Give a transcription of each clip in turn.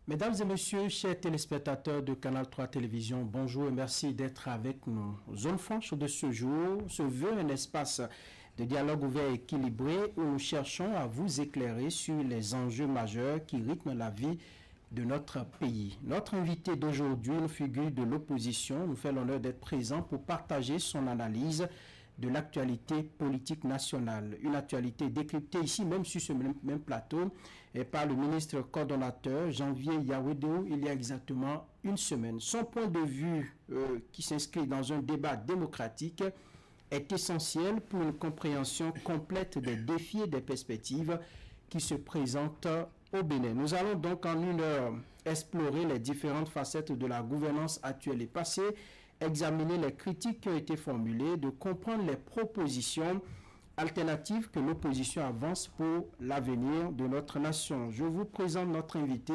Mesdames et messieurs, chers téléspectateurs de Canal 3 Télévision, bonjour et merci d'être avec nous. Zone franche de ce jour se veut un espace de dialogue ouvert et équilibré où nous cherchons à vous éclairer sur les enjeux majeurs qui rythment la vie de notre pays. Notre invité d'aujourd'hui, une figure de l'opposition, nous fait l'honneur d'être présent pour partager son analyse de l'actualité politique nationale. Une actualité décryptée ici, même sur ce même plateau, et par le ministre coordonnateur Janvier Yawédéo, il y a exactement une semaine. Son point de vue, qui s'inscrit dans un débat démocratique, est essentiel pour une compréhension complète des défis et des perspectives qui se présentent au Bénin. Nous allons donc en une heure explorer les différentes facettes de la gouvernance actuelle et passée, examiner les critiques qui ont été formulées, de comprendre les propositions alternatives que l'opposition avance pour l'avenir de notre nation. Je vous présente notre invité,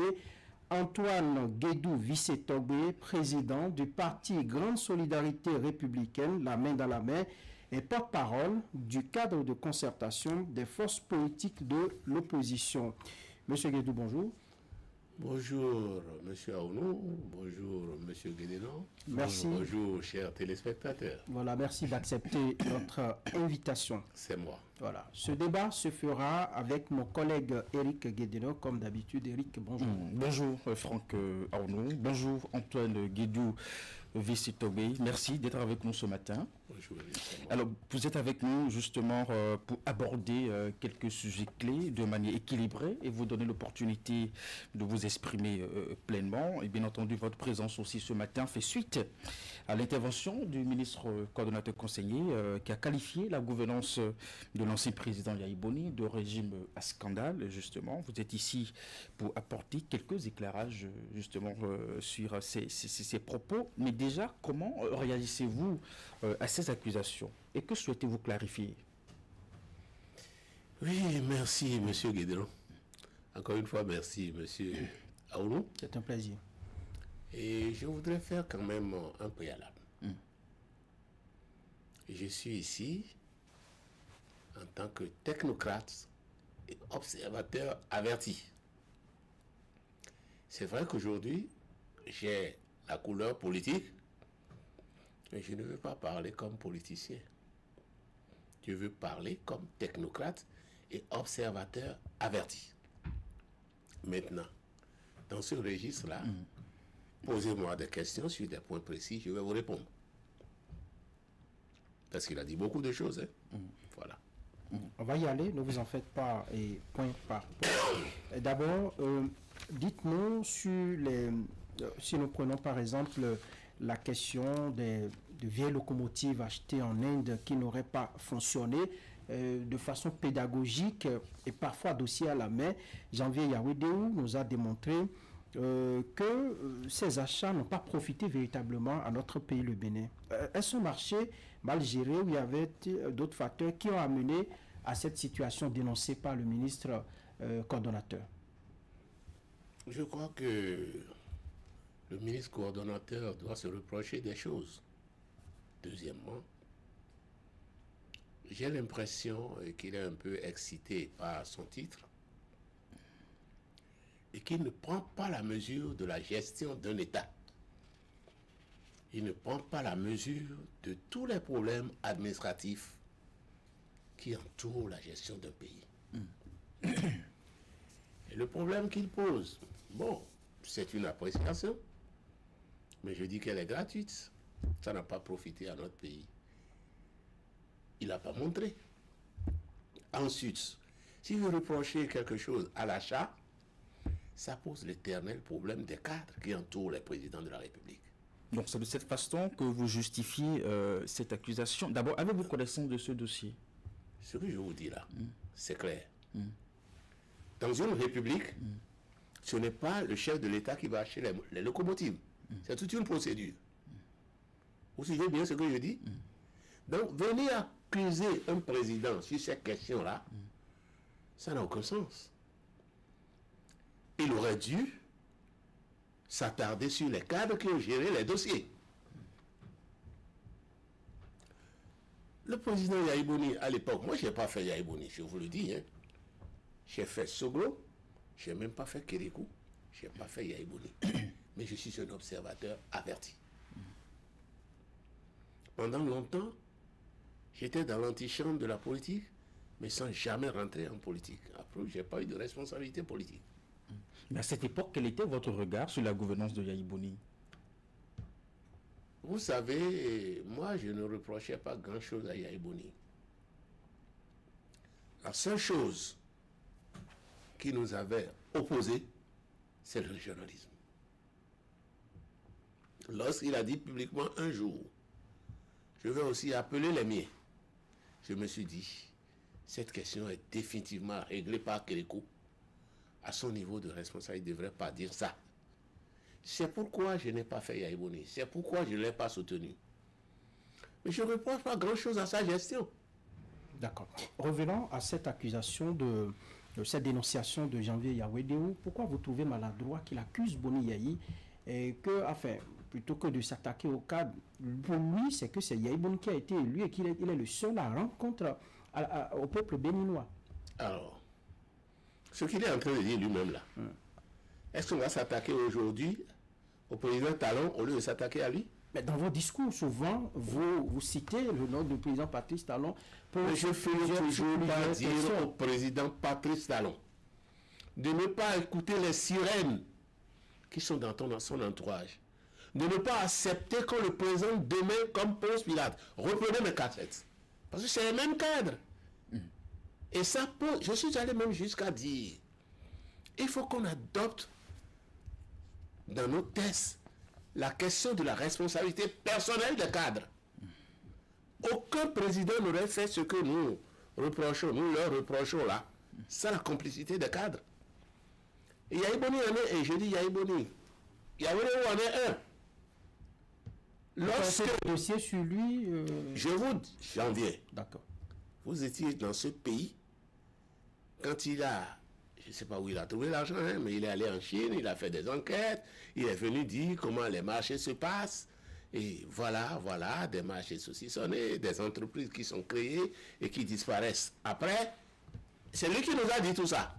Antoine Guédou Vissetogbe, président du parti Grande Solidarité Républicaine, la main dans la main, et porte-parole du cadre de concertation des forces politiques de l'opposition. Monsieur Guédou, bonjour. Bonjour, monsieur Aounou. Bonjour, monsieur Guédénon. Merci. Bonjour, chers téléspectateurs. Voilà, merci d'accepter notre invitation. C'est moi. Voilà. Ce débat se fera avec mon collègue Eric Guédénon, comme d'habitude. Eric, bonjour. Bonjour, Franck Aounou. Bonjour, Antoine Guédou Vissetogbe. Merci d'être avec nous ce matin. Bonjour. Alors, vous êtes avec nous justement pour aborder quelques sujets clés de manière équilibrée et vous donner l'opportunité de vous exprimer pleinement. Et bien entendu, votre présence aussi ce matin fait suite à l'intervention du ministre coordonnateur conseiller qui a qualifié la gouvernance de l'ancien président Yaya Boni de régime à scandale, justement. Vous êtes ici pour apporter quelques éclairages justement sur ces propos. Mais déjà, comment réagissez-vous à ces accusations et que souhaitez-vous clarifier? Oui, merci, monsieur Guédénon. Encore une fois, merci, monsieur Aounou. C'est un plaisir. Et je voudrais faire quand même un préalable. Je suis ici en tant que technocrate et observateur averti. C'est vrai qu'aujourd'hui, j'ai la couleur politique, mais je ne veux pas parler comme politicien. Je veux parler comme technocrate et observateur averti. Maintenant, dans ce registre-là, posez-moi des questions sur des points précis, je vais vous répondre. Parce qu'il a dit beaucoup de choses. Hein? Voilà. On va y aller, ne vous en faites pas, et point par point. D'abord, dites-nous sur les... si nous prenons par exemple la question de vieilles locomotives achetées en Inde qui n'auraient pas fonctionné de façon pédagogique et parfois dossier à la main, Janvier Yawédéo nous a démontré que ces achats n'ont pas profité véritablement à notre pays, le Bénin. Est-ce un marché mal géré où il y avait d'autres facteurs qui ont amené à cette situation dénoncée par le ministre coordonnateur? Je crois que le ministre coordonnateur doit se reprocher des choses. Deuxièmement, j'ai l'impression qu'il est un peu excité par son titre et qu'il ne prend pas la mesure de la gestion d'un État. Il ne prend pas la mesure de tous les problèmes administratifs qui entourent la gestion d'un pays. Et le problème qu'il pose, bon, c'est une appréciation, mais je dis qu'elle est gratuite. Ça n'a pas profité à notre pays. Il n'a pas montré. Ensuite, si vous reprochez quelque chose à l'achat, ça pose l'éternel problème des cadres qui entourent les présidents de la République. Donc c'est de cette façon que vous justifiez cette accusation. D'abord, avez-vous connaissance de ce dossier? Ce que je vous dis là, c'est clair. Dans une république, ce n'est pas le chef de l'État qui va acheter les locomotives. C'est toute une procédure. Vous suivez bien ce que je dis? Donc, venir accuser un président sur cette question-là, ça n'a aucun sens. Il aurait dû s'attarder sur les cadres qui ont géré les dossiers. Le président Yaya Boni, à l'époque, moi, je n'ai pas fait Yaya Boni, je vous le dis. Hein. J'ai fait Soglo, je n'ai même pas fait Kérékou. Je n'ai pas fait Yaïbouni. Mais je suis un observateur averti. Pendant longtemps, j'étais dans l'antichambre de la politique, mais sans jamais rentrer en politique. Après, je n'ai pas eu de responsabilité politique. Mais à cette époque, quel était votre regard sur la gouvernance de Yaïbouni? Vous savez, moi, je ne reprochais pas grand-chose à Yaïbouni. La seule chose qui nous avait opposés, c'est le régionalisme. Lorsqu'il a dit publiquement un jour, je vais aussi appeler les miens, je me suis dit, cette question est définitivement réglée par Kérékou. À son niveau de responsabilité, il ne devrait pas dire ça. C'est pourquoi je n'ai pas fait Yaïbouni. C'est pourquoi je ne l'ai pas soutenu. Mais je ne reproche pas grand-chose à sa gestion. D'accord. Revenons à cette accusation de cette dénonciation de Janvier Yawedeo. Pourquoi vous trouvez maladroit qu'il accuse Boni Yayi et que, enfin, plutôt que de s'attaquer au cadre, pour lui, c'est que c'est Yaïbouni qui a été élu et qu'il est le seul à rendre compte au peuple béninois. Alors, ce qu'il est en train de dire lui-même là, est-ce qu'on va s'attaquer aujourd'hui au président Talon au lieu de s'attaquer à lui? Mais dans vos discours, souvent, vous citez le nom du président Patrice Talon. Mais je finis toujours par dire au président Patrice Talon de ne pas écouter les sirènes qui sont dans son entourage. De ne pas accepter qu'on le présente demain comme Ponce Pilate. Reprenez mes cassettes. Parce que c'est le même cadre. Et ça peut, je suis allé même jusqu'à dire, il faut qu'on adopte dans nos tests la question de la responsabilité personnelle des cadres. Aucun président n'aurait fait ce que nous reprochons, nous leur reprochons là. C'est la complicité des cadres. Et Yaïbouni en est, et je dis Yaïbouni, Yaïbouni en est un. Lorsque le dossier sur lui... Je vous dis, j'en viens. D'accord. Vous étiez dans ce pays, quand il a, je ne sais pas où il a trouvé l'argent, hein, mais il est allé en Chine, il a fait des enquêtes, il est venu dire comment les marchés se passent, et voilà, des marchés saucissonnés, des entreprises qui sont créées et qui disparaissent. Après, c'est lui qui nous a dit tout ça.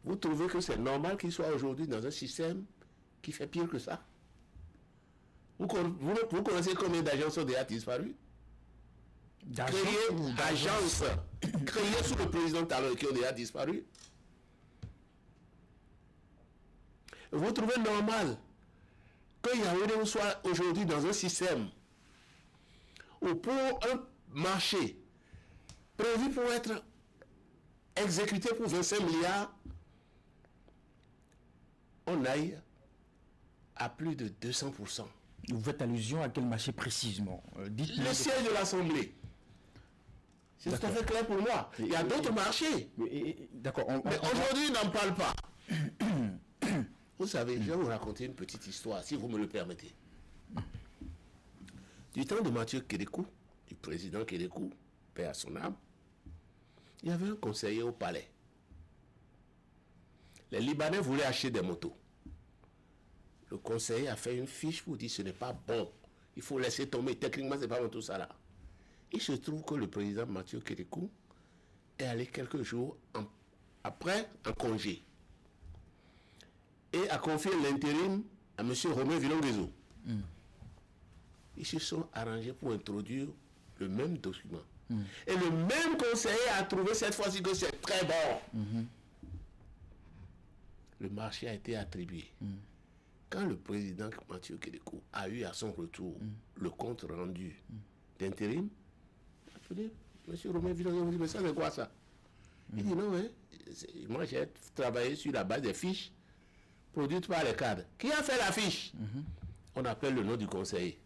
Vous trouvez que c'est normal qu'il soit aujourd'hui dans un système qui fait pire que ça? Vous connaissez combien d'agences ont déjà disparu? Agences créées sous le président Talon qui ont déjà disparu. Vous trouvez normal que Yaoundé soit aujourd'hui dans un système où pour un marché prévu pour être exécuté pour 25 milliards, on aille à plus de 200%. Vous faites allusion à quel marché précisément? Le siège de l'Assemblée. C'est tout à fait clair pour moi. Il y a d'autres marchés. D'accord. Mais aujourd'hui, on n'en parle pas. Vous savez, je vais vous raconter une petite histoire, si vous me le permettez. Du temps de Mathieu Kérékou, du président Kérékou, paix à son âme, il y avait un conseiller au palais. Les Libanais voulaient acheter des motos. Le conseiller a fait une fiche pour dire ce n'est pas bon. Il faut laisser tomber. Techniquement, ce n'est pas bon tout ça là. Il se trouve que le président Mathieu Kérékou est allé quelques jours après en congé et a confié l'intérim à M. Romain Villon-Guézo. Ils se sont arrangés pour introduire le même document. Et le même conseiller a trouvé cette fois-ci que c'est très bon. Le marché a été attribué. Quand le président Mathieu Kérékou a eu à son retour le compte rendu d'intérim, il a appelé M. Romain Villon-Guézo, dit mais ça c'est quoi ça? Il dit non, hein, moi j'ai travaillé sur la base des fiches produites par les cadres. Qui a fait la fiche? On appelle le nom du conseiller.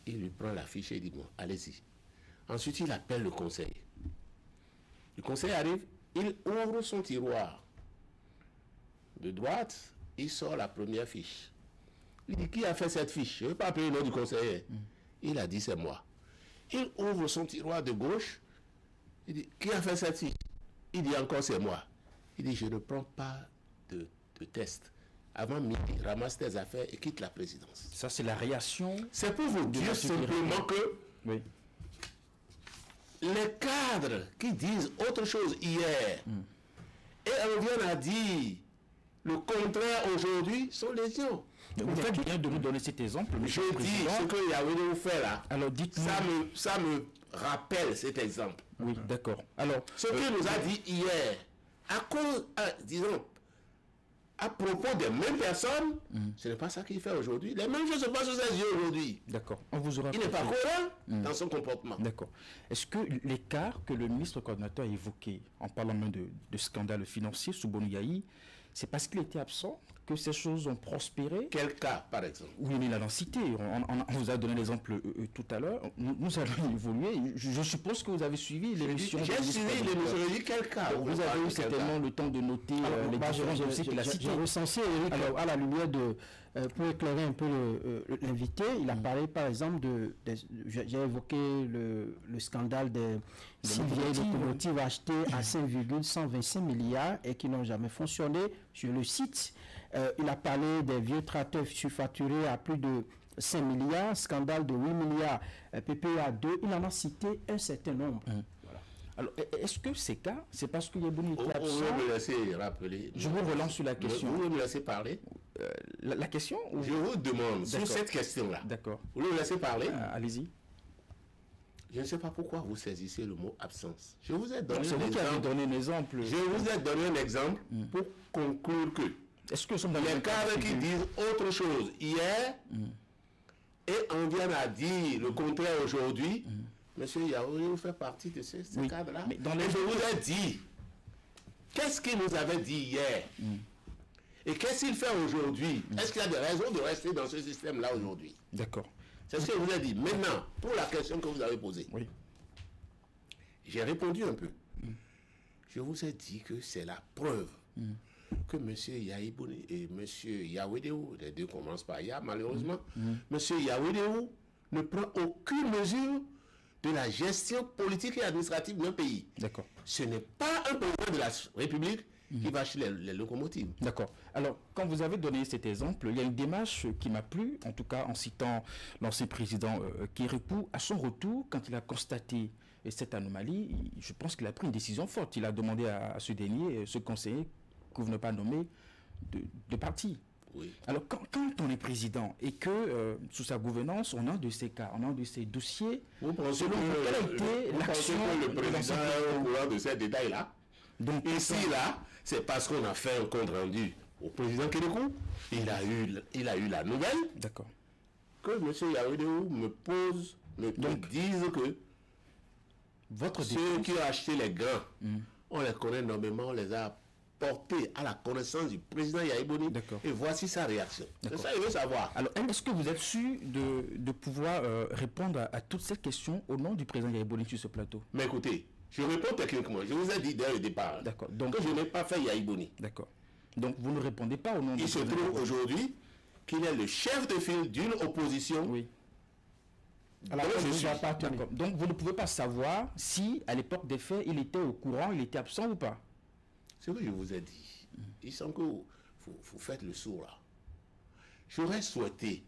Il lui prend la fiche et il dit bon, allez-y. Ensuite, il appelle le conseiller. Le conseiller arrive, il ouvre son tiroir. De droite, il sort la première fiche. Il dit qui a fait cette fiche? Je ne vais pas appeler le nom du conseiller. Il a dit c'est moi. Il ouvre son tiroir de gauche. Il dit qui a fait cette fiche? Il dit encore c'est moi. Il dit je ne prends pas de test. Avant midi, ramasse tes affaires et quitte la présidence. Ça, c'est la réaction. C'est pour vous dire simplement que oui, les cadres qui disent autre chose hier et on vient à dire Le contraire aujourd'hui sont légion. Vous faites bien de nous donner cet exemple, monsieur Je le dis Président. ce que Yahweh vous fait là. Alors dites-nous. Ça me rappelle cet exemple. Oui, d'accord. Alors, Ce qu'il nous a dit hier, disons, à propos des mêmes personnes, ce n'est pas ça qu'il fait aujourd'hui. Les mêmes choses se passent sous ses yeux aujourd'hui. d'accord. On vous aura Il n'est pas compris. cohérent dans son comportement. D'accord. Est-ce que l'écart que le ministre coordinateur a évoqué en parlant même de scandale financier sous Bonou-Yaï, c'est parce qu'il était absent que ces choses ont prospéré? Quel cas, par exemple? Oui, mais il a cité. On vous a donné l'exemple tout à l'heure. Nous allons évoluer. Je suppose que vous avez suivi l'émission. J'ai suivi l'émission. Je dis quel cas? Vous avez eu certainement le temps de noter les différents dossiers qu'il a cités. J'ai recensé, Eric, alors, à la lumière de... pour éclairer un peu l'invité, il a parlé par exemple j'ai évoqué le scandale des 6 vieilles locomotives achetées à 5,125 milliards et qui n'ont jamais fonctionné. Je le cite. Il a parlé des vieux tracteurs surfacturés à plus de 5 milliards, scandale de 8 milliards, PPA 2. Il en a cité un certain nombre. Voilà. Alors, est-ce que c'est cas? C'est parce que Yebouni était absent? Vous pouvez me laisser rappeler. Je vous relance sur la question. Vous pouvez me laisser parler? La question ou... Je vous demande sur cette question-là. D'accord. Vous voulez me laisser parler? Allez-y. Je ne sais pas pourquoi vous saisissez le mot absence. Je vous ai donné C'est vous qui avez donné un exemple. Je vous ai donné un exemple pour conclure que Est-ce que nous sommes dans les cadres qui disent autre chose hier et on vient à dire le contraire aujourd'hui, monsieur Yaouri, vous fait partie de ces cadres-là. Mais dans Et je vous ai dit, qu'est-ce qu'il nous avait dit hier et qu'est-ce qu'il fait aujourd'hui? Est-ce qu'il y a des raisons de rester dans ce système-là aujourd'hui? D'accord. C'est ce que je vous ai dit. Maintenant, pour la question que vous avez posée, Oui. j'ai répondu un peu. Je vous ai dit que c'est la preuve que M. Yahibouni et M. Yawedeu, les deux commencent par Ya, malheureusement, M. Yawedeu ne prend aucune mesure de la gestion politique et administrative d'un pays. D'accord. Ce n'est pas un président de la République qui va acheter les locomotives. D'accord. Alors, quand vous avez donné cet exemple, il y a une démarche qui m'a plu, en tout cas en citant l'ancien président Kérékou. À son retour, quand il a constaté cette anomalie, je pense qu'il a pris une décision forte. Il a demandé à ce dernier, ce conseiller, que vous ne pas nommé, de partir. Oui. Alors, quand on est président et que, sous sa gouvernance, on a de ces cas, on a de ces dossiers, Vous pensez selon vous, quelle a été l'action que le de l'ancien président est au président? courant de ces détails-là? Donc, Ici, là, c'est parce qu'on a fait un compte rendu au président Kérékou. Il a eu la nouvelle d'accord. que M. Yaoudéou me dise que Votre ceux qui ont acheté les grains, on les connaît nommément, on les a portés à la connaissance du président Yahibouni. D'accord. Et voici sa réaction. C'est D'accord. ça qu'il veut savoir. Alors, est-ce que vous êtes sûr de pouvoir répondre à toutes ces questions au nom du président Yahibouni sur ce plateau? Mais écoutez, je réponds techniquement. Je vous ai dit dès le départ D'accord. Donc, que je n'ai pas fait Yahibouni. d'accord. Donc, vous ne répondez pas au nom du Il se président trouve Yahibouni. aujourd'hui qu'il est le chef de file d'une opposition. Oui. Alors, dont je vous suis. appartenez. D'accord. Donc, vous ne pouvez pas savoir si, à l'époque des faits, il était au courant, il était absent ou pas. Ce que je vous ai dit, il semble que vous faites le sourd là. J'aurais souhaité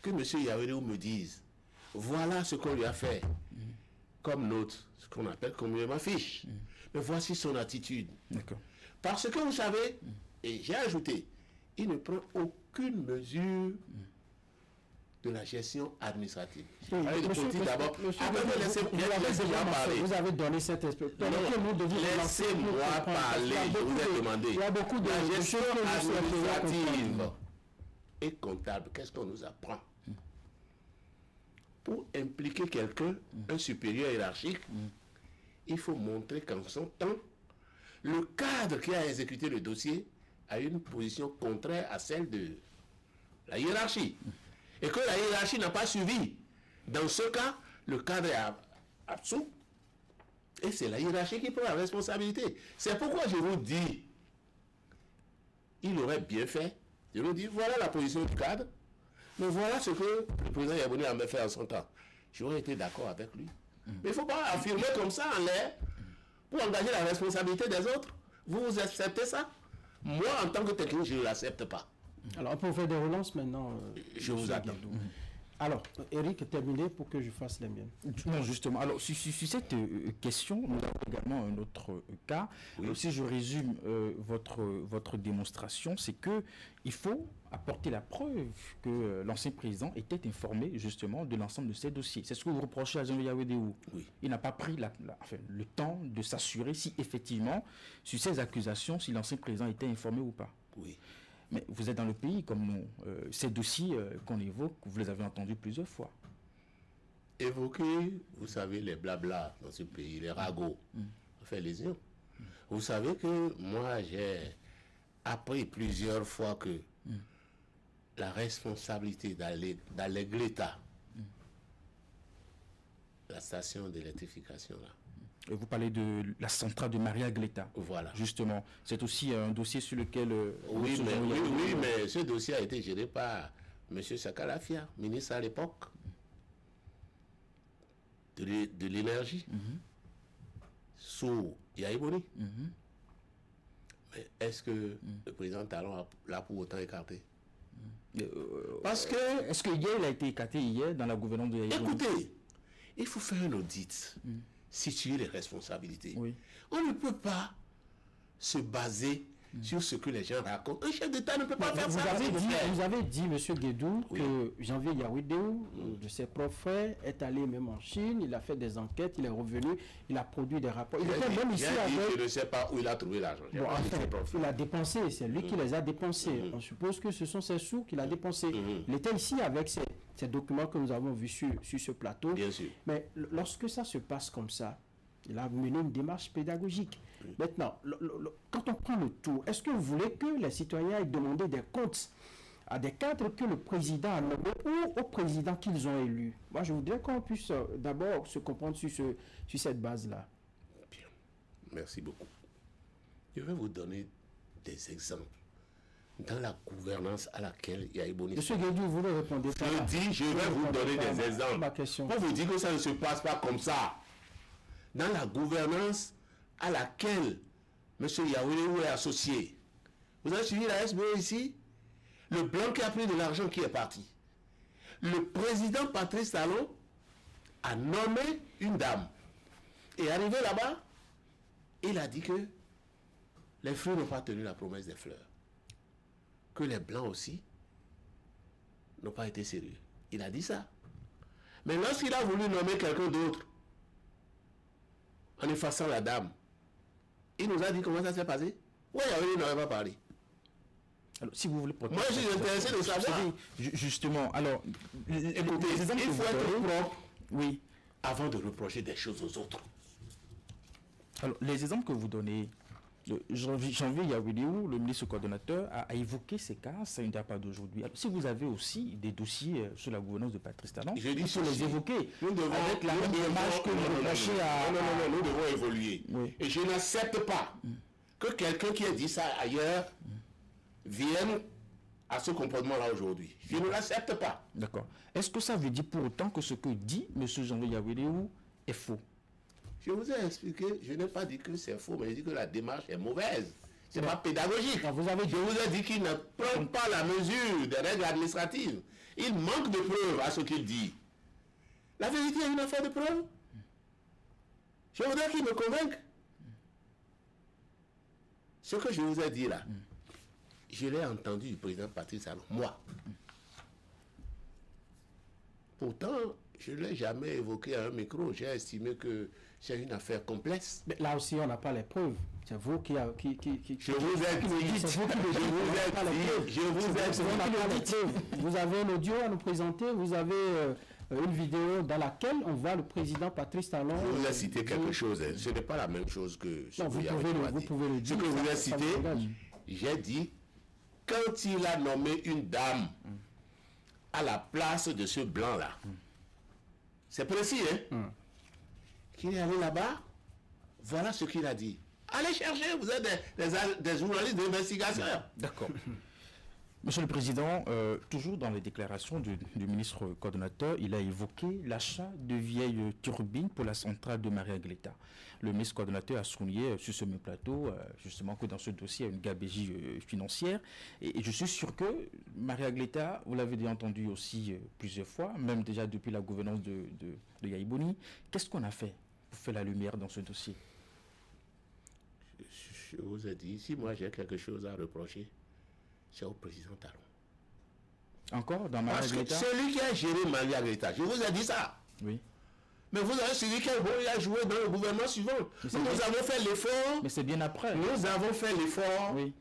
que M. Yaoudéou me dise, voilà ce qu'on lui a fait comme note, ce qu'on appelle communément fiche. Mais voici son attitude. D'accord. Parce que vous savez, et j'ai ajouté, il ne prend aucune mesure de la gestion administrative. Oui, Allez, de monsieur, politique d'abord. monsieur, Après, vous laissez-moi parler. Vous avez donné cette explication. Laissez-moi parler, je vous ai demandé. Il y a beaucoup de La gestion choses que vous souhaiteriez administrative comprendre. et comptable, qu'est-ce qu'on nous apprend? Pour impliquer quelqu'un, un supérieur hiérarchique, il faut montrer qu'en son temps, le cadre qui a exécuté le dossier a une position contraire à celle de la hiérarchie. Et que la hiérarchie n'a pas suivi. Dans ce cas, le cadre est absent. Et c'est la hiérarchie qui prend la responsabilité. C'est pourquoi je vous dis, il aurait bien fait. Je vous dis, voilà la position du cadre. Mais voilà ce que le président Yabouni a fait en son temps. J'aurais été d'accord avec lui. Mais il ne faut pas affirmer comme ça en l'air pour engager la responsabilité des autres. Vous acceptez ça? Moi, en tant que technicien, je ne l'accepte pas. Alors, on peut faire des relances maintenant. Je vous attends. Alors, Eric, terminé pour que je fasse les miennes. Non, justement. Alors, sur cette question, nous avons également un autre cas. Oui. Alors, si je résume votre démonstration, c'est que il faut apporter la preuve que l'ancien président était informé justement de l'ensemble de ces dossiers. C'est ce que vous reprochez à Jean Yawedéou. Oui. Il n'a pas pris le temps de s'assurer si effectivement, sur ces accusations, si l'ancien président était informé ou pas. Oui. Mais vous êtes dans le pays comme nous. Ces dossiers qu'on évoque, vous les avez entendus plusieurs fois. Évoquer, vous savez, les blabla dans ce pays, les ragots, on fait lésion. Vous savez que moi, j'ai appris plusieurs fois que la responsabilité d'Allegleta, la station d'électrification là, Vous parlez de la centrale de Maria Gleta. voilà. Justement, c'est aussi un dossier sur lequel... Oui, mais ce dossier a été géré par M. Sakalafia, ministre à l'époque de l'énergie, sous Yaïboni. Mais est-ce que le président Talon l'a pour autant écarté? Parce que... Est-ce que hier, il a été écarté hier dans la gouvernance de Yaïboni? Écoutez, il faut faire un audit, situer les responsabilités. Oui. On ne peut pas se baser sur ce que les gens racontent. Un chef d'État ne peut pas faire ça. Vous avez dit, M. Guédou, Oui. que Janvier Yawedéou, de ses propres frères, est allé même en Chine, il a fait des enquêtes, il est revenu, il a produit des rapports. Il était même ici avec... Je ne sais pas où il a trouvé l'argent. Bon, enfin, il a dépensé, c'est lui qui les a dépensés. On suppose que ce sont ses sous qu'il a dépensés. Il était ici avec ces documents que nous avons vus sur ce plateau. Bien sûr. Mais lorsque ça se passe comme ça, il a mené une démarche pédagogique. Maintenant, quand on prend le tour, est-ce que vous voulez que les citoyens aient demandé des comptes à des cadres que le président a nommés ou au président qu'ils ont élu? Moi, je voudrais qu'on puisse d'abord se comprendre sur cette base-là. Bien. Merci beaucoup. Je vais vous donner des exemples dans la gouvernance à laquelle Yaïboni... Monsieur Guédou, vous voulez répondre? Je vais vous donner des exemples. Ma question. Pour vous dire que ça ne se passe pas comme ça. Dans la gouvernance à laquelle M. Yawedéou est associé. Vous avez suivi la SBE ici? Le blanc qui a pris de l'argent qui est parti. Le président Patrice Talon a nommé une dame. Et arrivé là-bas, il a dit que les fruits n'ont pas tenu la promesse des fleurs. Que les blancs aussi n'ont pas été sérieux. Il a dit ça. Mais lorsqu'il a voulu nommer quelqu'un d'autre, en effaçant la dame, il nous a dit comment ça s'est passé. Oui, il n'avait pas parlé. Alors, si vous voulez... Moi, je suis intéressé de savoir. Justement, alors... Écoutez, il faut être propre, oui, avant de reprocher des choses aux autres. alors les exemples que vous donnez, Janvier Yawedéou, le ministre coordonnateur, a évoqué ces cas, ça ne date pas d'aujourd'hui. Alors, si vous avez aussi des dossiers sur la gouvernance de Patrice Talon, Je dis il faut les ceci. évoquer Nous devons, avec la même démarche que vous reprochez à... Non, nous devons évoluer. Oui. Et je n'accepte pas que quelqu'un qui a dit ça ailleurs vienne à ce comportement-là aujourd'hui. Je ne l'accepte pas. D'accord. Est-ce que ça veut dire pour autant que ce que dit M. Janvier Yawedéou est faux? Je vous ai expliqué, je n'ai pas dit que c'est faux, mais je dis que la démarche est mauvaise. C'est pas pédagogique. Non, vous avez dit- Je vous ai dit qu'il ne prend pas la mesure des règles administratives. Il manque de preuves à ce qu'il dit. La vérité est une affaire de preuves. Je voudrais qu'il me convainque. Ce que je vous ai dit là, je l'ai entendu du président Patrice Talon, moi. Pourtant, je ne l'ai jamais évoqué à un micro. J'ai estimé que c'est une affaire complexe. Mais là aussi, on n'a pas les preuves. C'est vous qui... Je vous ai dit, C'est vous qui le dites, on n'a pas les preuves. je vous ai C'est vous qui le dites. Vous avez un audio à nous présenter, vous avez une vidéo dans laquelle on voit le président Patrice Talon... Je vous ai cité quelque chose. Hein. Ce n'est pas la même chose que ce Non, que vous pouvez le dire. Ce que vous avez Ça vous cité, engage. j'ai dit, quand il a nommé une dame à la place de ce blanc-là, c'est précis, hein? Qu'il est allé là-bas, voilà ce qu'il a dit. Allez chercher, vous êtes des journalistes d'investigation. D'accord. Monsieur le Président, toujours dans les déclarations du ministre coordonnateur, il a évoqué l'achat de vieilles turbines pour la centrale de Maria Gleta. Le ministre coordonnateur a souligné sur ce même plateau, justement, que dans ce dossier, il y a une gabegie financière. Et je suis sûr que Maria Gleta, vous l'avez déjà entendu aussi plusieurs fois, même déjà depuis la gouvernance de Yaya Boni. Qu'est-ce qu'on a fait pour faire la lumière dans ce dossier? Je vous ai dit, si moi j'ai quelque chose à reprocher, c'est au président Talon. Encore dans Maria Gleta? Parce que celui qui a géré Maria Gleta, je vous ai dit ça. Oui. Mais vous avez celui qui a joué dans le gouvernement suivant. Nous avons fait l'effort. Mais c'est bien après. Nous avons fait l'effort oui.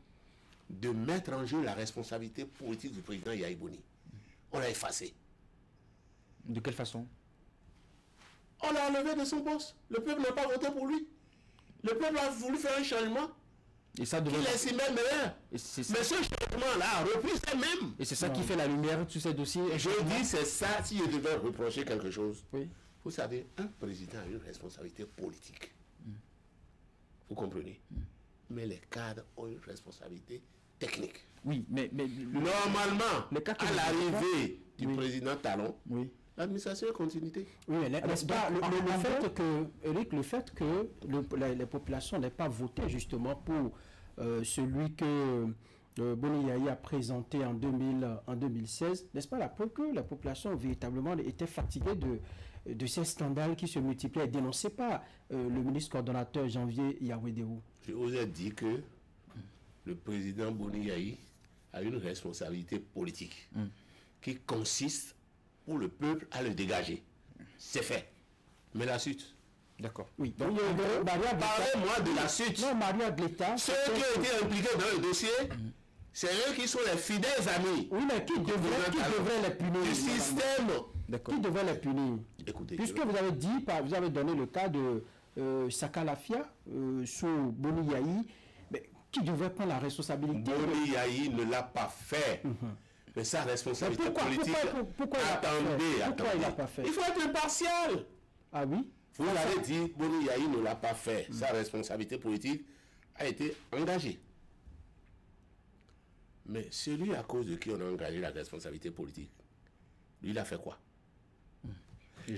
de mettre en jeu la responsabilité politique du président Yaya Boni. On l'a effacé. De quelle façon? On l'a enlevé de son poste. Le peuple n'a pas voté pour lui. Le peuple a voulu faire un changement. Et ça devait... Il estimait meilleur. Mais ce changement-là a repris ça même. Et c'est ça qui fait la lumière sur ces dossiers. Je dis, c'est ça, si je devais reprocher quelque chose. Oui. Vous savez, un président a une responsabilité politique. Vous comprenez? Mais les cadres ont une responsabilité technique. Oui, mais normalement, à l'arrivée du président Talon, oui. L'administration est continuité. Oui, mais n'est-ce pas le fait que les populations n'aient pas voté justement pour celui que Boni Yaya a présenté en 2016, n'est-ce pas la preuve que la population véritablement était fatiguée de ces scandales qui se multiplient et dénoncés par le ministre coordonnateur Janvier Yawedéou? Je vous ai dit que le président Boni Yaya a une responsabilité politique qui consiste pour le peuple à le dégager. C'est fait. Mais la suite. D'accord. Oui. Parlez-moi de la suite. Non, Maria Gleta. Ceux qui ont été impliqués dans le dossier, c'est eux qui sont les fidèles amis. Oui, mais qui devrait les punir? Du système. Qui devrait les punir? Écoutez. Puisque vous avez dit, vous avez donné le cas de Sakalafia sous Boni Yaya, mais qui devrait prendre la responsabilité? Boni Yaya ne l'a pas fait. Mais sa responsabilité politique... Pourquoi il n'a pas fait? Il faut être impartial. Ah oui? Vous l'avez dit, Boni Yaya ne l'a pas fait. Sa responsabilité politique a été engagée. Mais celui à cause de qui on a engagé la responsabilité politique, lui, il a fait quoi? Et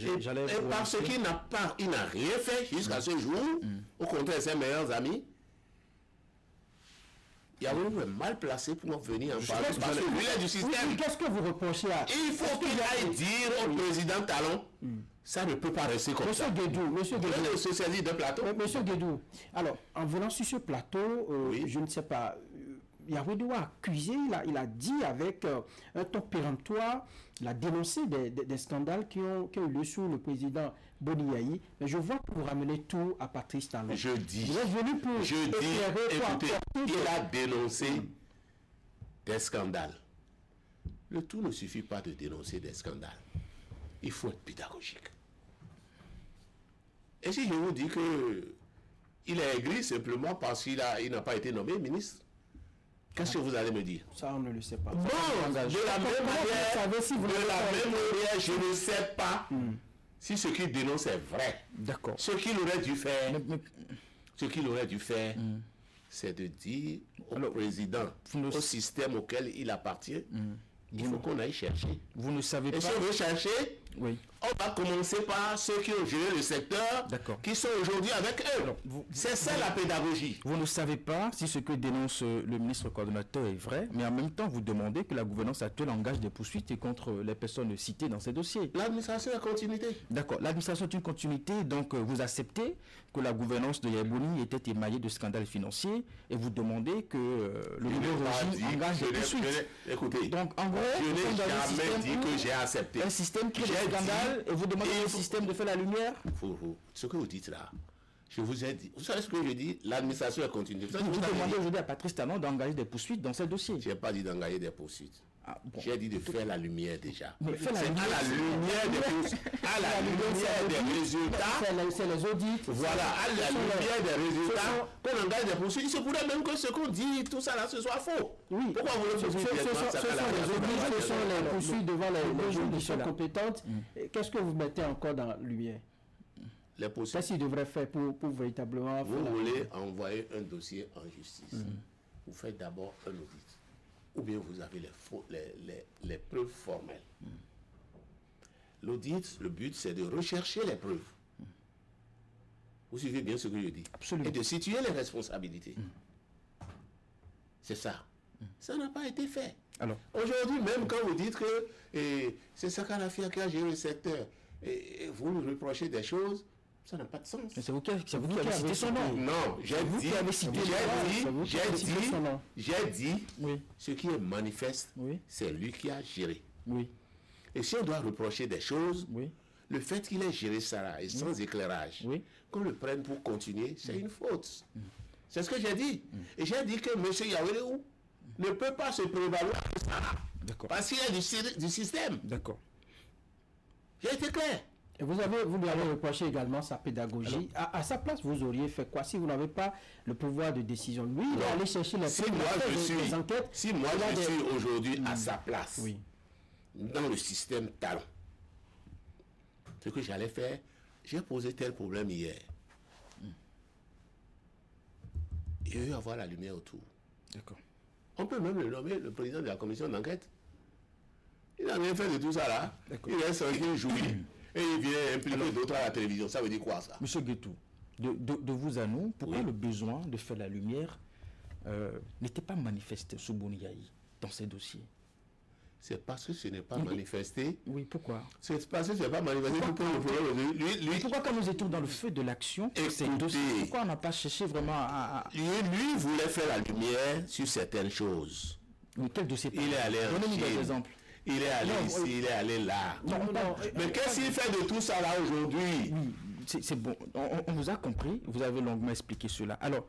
parce qu'il n'a rien fait jusqu'à ce jour, au contraire, ses meilleurs amis, il y a un mal placé pour venir en parler parce que lui est du système. Qu'est-ce que vous reprochez à... Il faut qu'il aille dire au président Talon, ça ne peut pas rester comme ça. Monsieur Guédou, se saisir d'un plateau. Monsieur Guédou, alors, en venant sur ce plateau, je ne sais pas, Yawedéou a accusé, il a dit avec un ton péremptoire, il a dénoncé des scandales qui ont eu lieu sous le président Boni Yaya, mais je vois que vous ramenez tout à Patrice Talon. Je dis, vous êtes venu pour écoutez, il a dénoncé des scandales. Le tout ne suffit pas de dénoncer des scandales. Il faut être pédagogique. Et si je vous dis que il est aigri simplement parce qu'il n'a pas été nommé ministre, qu'est-ce que vous allez me dire? Ça, on ne le sait pas. Bon, de la même manière, je ne sais pas si ce qu'il dénonce est vrai. D'accord. Ce qu'il aurait dû faire, c'est de dire au président, au système auquel il appartient, il faut qu'on aille chercher. Vous ne savez pas. Et si on veut chercher, on va commencer par ceux qui ont géré le secteur, qui sont aujourd'hui avec eux. C'est ça la pédagogie. Vous ne savez pas si ce que dénonce le ministre coordonnateur est vrai, mais en même temps, vous demandez que la gouvernance actuelle engage des poursuites contre les personnes citées dans ces dossiers. L'administration est en continuité. D'accord. L'administration est une continuité, donc vous acceptez que la gouvernance de Yaya Boni était émaillée de scandales financiers et vous demandez que le nouveau régime engage des poursuites. Écoutez, donc en gros, je n'ai jamais dit que j'ai accepté. Un système qui est scandale et vous demandez au système de faire la lumière. Ce que vous dites là, je vous ai dit. Vous savez ce que je dis? L'administration est continue. Vous demandez aujourd'hui à Patrice Talon d'engager des poursuites dans ces dossiers. Je n'ai pas dit d'engager des poursuites. J'ai dit de faire la lumière déjà. Mais c'est à la lumière des résultats. C'est les audits. Voilà, à la lumière des résultats qu'on engage des poursuites. Il se pourrait même que ce qu'on dit, tout ça là, ce soit faux. Oui. Pourquoi vous le faites? Ce sont les audits, ce sont les poursuites devant les juridictions compétentes. Qu'est-ce que vous mettez encore dans la lumière? Les poursuites. Qu'est-ce qu'il devrait faire pour véritablement... Vous voulez envoyer un dossier en justice. Vous faites d'abord un audit. ou bien vous avez les preuves formelles. L'audit, le but, c'est de rechercher les preuves. Vous suivez bien ce que je dis? Absolument. Et de situer les responsabilités. C'est ça. Ça n'a pas été fait. Alors, Aujourd'hui, même quand vous dites que c'est Sakalafia qui a géré le secteur, et vous lui reprochez des choses, ça n'a pas de sens. c'est vous qui avez cité son nom. Non, j'ai dit, Oui, ce qui est manifeste, oui, c'est lui qui a géré. oui, Et si on doit reprocher des choses, oui, le fait qu'il ait géré ça là, et sans éclairage, oui. qu'on le prenne pour continuer, c'est une faute. C'est ce que j'ai dit. Et j'ai dit que M. Yawedeou ne peut pas se prévaloir de ça. D'accord. Parce qu'il y a du système. D'accord. J'ai été clair. Et vous lui avez reproché également sa pédagogie. À sa place, vous auriez fait quoi si vous n'avez pas le pouvoir de décision? Lui, il est allé chercher les Si preuves, moi il a fait je des suis, enquêtes. si moi il a je des- suis aujourd'hui à sa place, Oui. dans le système talent, ce que j'allais faire, j'ai posé tel problème hier. Il y a eu à voir la lumière autour. D'accord. On peut même le nommer le président de la commission d'enquête. Il n'a rien fait de tout ça là. D'accord. Il reste tranquille, jouir. Et il vient impliquer d'autres à la télévision. Ça veut dire quoi ça? Monsieur Guetou, de vous à nous, pourquoi Oui. le besoin de faire la lumière n'était pas manifesté sous Boniaï dans ces dossiers? C'est parce que ce n'est pas manifesté. Oui, pourquoi? C'est parce que ce n'est pas manifesté pour le problème. Lui, Pourquoi quand nous étions dans le feu de l'action, ces Écoutez. dossiers, pourquoi on n'a pas cherché vraiment à... lui voulait faire la lumière sur certaines choses. Oui, quel dossier? Il est allé en Donnez-nous des Chine. exemples. Il est allé Non, ici, il est allé là. Non, Mais qu'est-ce qu'il fait de tout ça là aujourd'hui? Oui, c'est bon. On vous a compris. Vous avez longuement expliqué cela. Alors,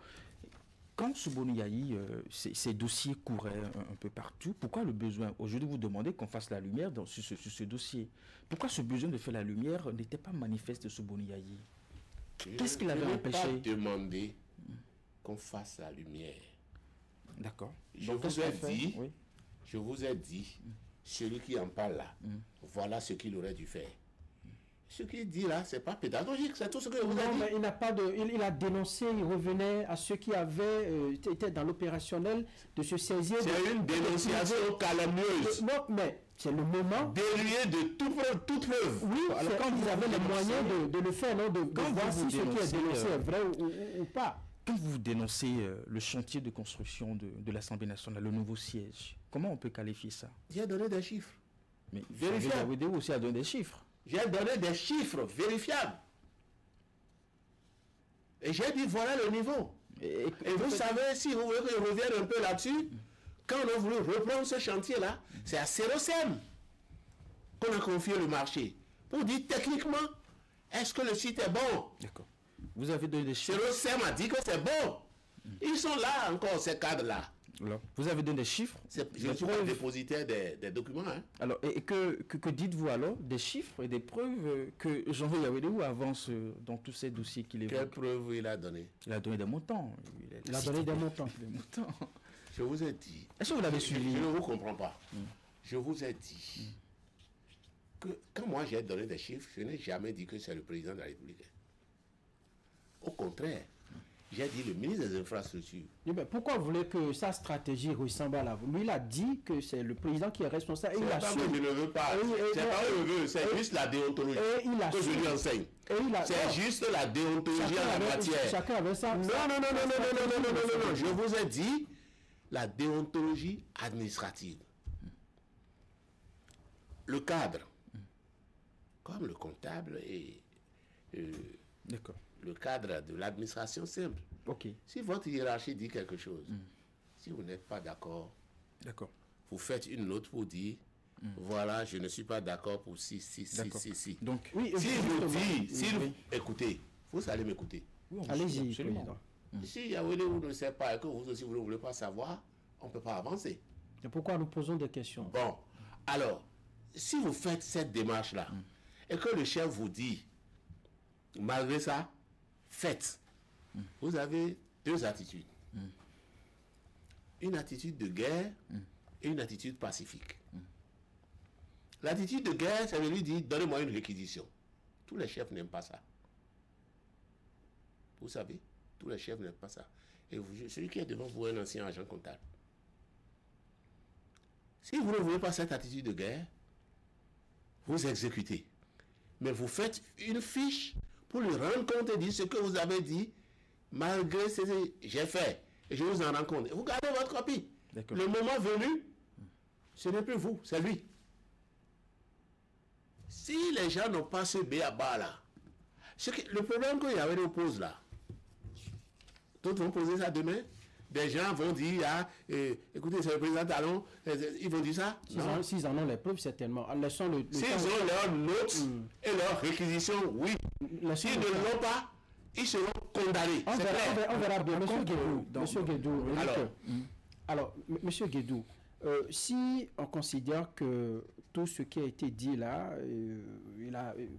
quand sous Boniaï, ces dossiers couraient un peu partout, pourquoi le besoin, aujourd'hui vous demandez qu'on fasse la lumière sur ce dossier? Pourquoi ce besoin de faire la lumière n'était pas manifeste sous Boniaï? Qu'est-ce qu'il avait Je n'ai empêché? pas demandé qu'on fasse la lumière. D'accord. Je Donc, qu'est-ce vous ai qu'on fait? dit, Oui. je vous ai dit, celui qui en parle là, voilà ce qu'il aurait dû faire. Ce qu'il dit là, c'est pas pédagogique, c'est tout ce que je vous ai Non, dit. mais il n'a pas de. Il a dénoncé, il revenait à ceux qui avaient été dans l'opérationnel de se saisir. C'est une dénonciation calomnieuse, Non, mais c'est le moment. dénuée de toute preuve. Oui, Alors, quand quand vous vous avez les dénoncez- moyens de le faire, non, de Quand voir vous si ce qui est dénoncez, dénoncé est vrai ou pas. Quand vous dénoncez le chantier de construction de l'Assemblée nationale, le nouveau siège, comment on peut qualifier ça? J'ai donné des chiffres. Mais Vérifiable. Yawedeou aussi a donné des chiffres. J'ai donné des chiffres vérifiables. Et j'ai dit, voilà le niveau. Et vous savez, si vous voulez que je revienne un peu là-dessus, quand on a voulu reprendre ce chantier-là, c'est à Sérosem qu'on a confié le marché. Pour dire techniquement, est-ce que le site est bon? D'accord. Vous avez donné des chiffres. Sérosem a dit que c'est bon. Ils sont là encore, ces cadres-là. Alors, vous avez donné des chiffres. Je des ne suis pas preuves. dépositaire des documents. Hein. Alors, et que dites-vous alors des chiffres et des preuves que Jean-Louis Yawedeou avance dans tous ces dossiers qu'il Quelle évoque? preuve il a donné? Il a donné des montants. Il a donné des montants. Des montants. Je vous ai dit. Est-ce que vous l'avez suivi? Je ne vous comprends pas. Je vous ai dit que quand moi j'ai donné des chiffres, je n'ai jamais dit que c'est le président de la République. Au contraire, j'ai dit le ministre des Infrastructures. Eh ben, pourquoi vous voulez que sa stratégie ressemble à la vôtre? Lui, il a dit que c'est le président qui est responsable. Et C'est il pas que assume. je ne veux pas. Oui, C'est pas que je veux, c'est juste la déontologie Et il que je assume. lui enseigne. Et il a. C'est non, juste la déontologie en la matière. Chacun avait ça. Non, non, non, non, non, non, non, non, non, non, non. Je vous ai dit la déontologie administrative. Le cadre, comme le comptable et D'accord. le cadre de l'administration simple. Ok. Si votre hiérarchie dit quelque chose, si vous n'êtes pas d'accord, D'accord. vous faites une note pour dire, voilà, je ne suis pas d'accord pour si. D'accord. Donc, Oui, Si vous justement. dites, écoutez, vous allez m'écouter. oui, on Allez-y, absolument. président. Si Yawedeou ne sait pas et que vous aussi vous ne voulez pas savoir, on ne peut pas avancer. Et pourquoi nous posons des questions? Bon, alors, si vous faites cette démarche-là, et que le chef vous dit, malgré ça, faites, vous avez deux attitudes. Une attitude de guerre et une attitude pacifique. L'attitude de guerre, ça veut lui dire, donnez-moi une réquisition. Tous les chefs n'aiment pas ça. Vous savez, tous les chefs n'aiment pas ça. Et celui qui est devant vous est un ancien agent comptable. Si vous ne voulez pas cette attitude de guerre, vous exécutez. Mais vous faites une fiche pour lui rendre compte et dire ce que vous avez dit, malgré ce que j'ai fait. Et je vous en rends compte. Vous gardez votre copie. Le moment venu, ce n'est plus vous, c'est lui. Si les gens n'ont pas ce béaba là, le problème qu'il y avait de pose là, d'autres vont poser ça demain, des gens vont dire, écoutez, c'est le président Talon, ils vont dire ça. S'ils en ont les preuves, certainement. S'ils ont leurs notes et leurs réquisitions, oui. S'ils ne l'ont pas, ils seront condamnés. On verra bien. Monsieur Guédou. Alors, Monsieur Guédou, si on considère que tout ce qui a été dit là,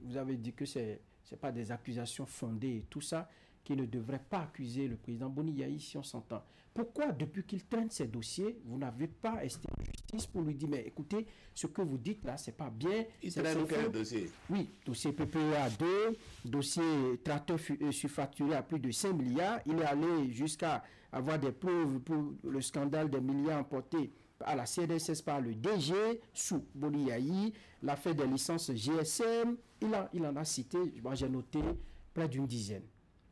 vous avez dit que ce n'est pas des accusations fondées et tout ça, qui ne devrait pas accuser le président Boni Yayi, si on s'entend. Pourquoi, depuis qu'il traîne ces dossiers, vous n'avez pas esté en justice pour lui dire, mais écoutez, ce que vous dites là, c'est pas bien. Il traîne quel dossier? Oui, dossier PPA 2, dossier tracteur surfacturé à plus de 5 milliards. Il est allé jusqu'à avoir des preuves pour le scandale des milliards emportés à la CNSS par le DG sous Boni Yayi, l'affaire des licences GSM. Il en a cité, moi j'ai noté, près d'une dizaine.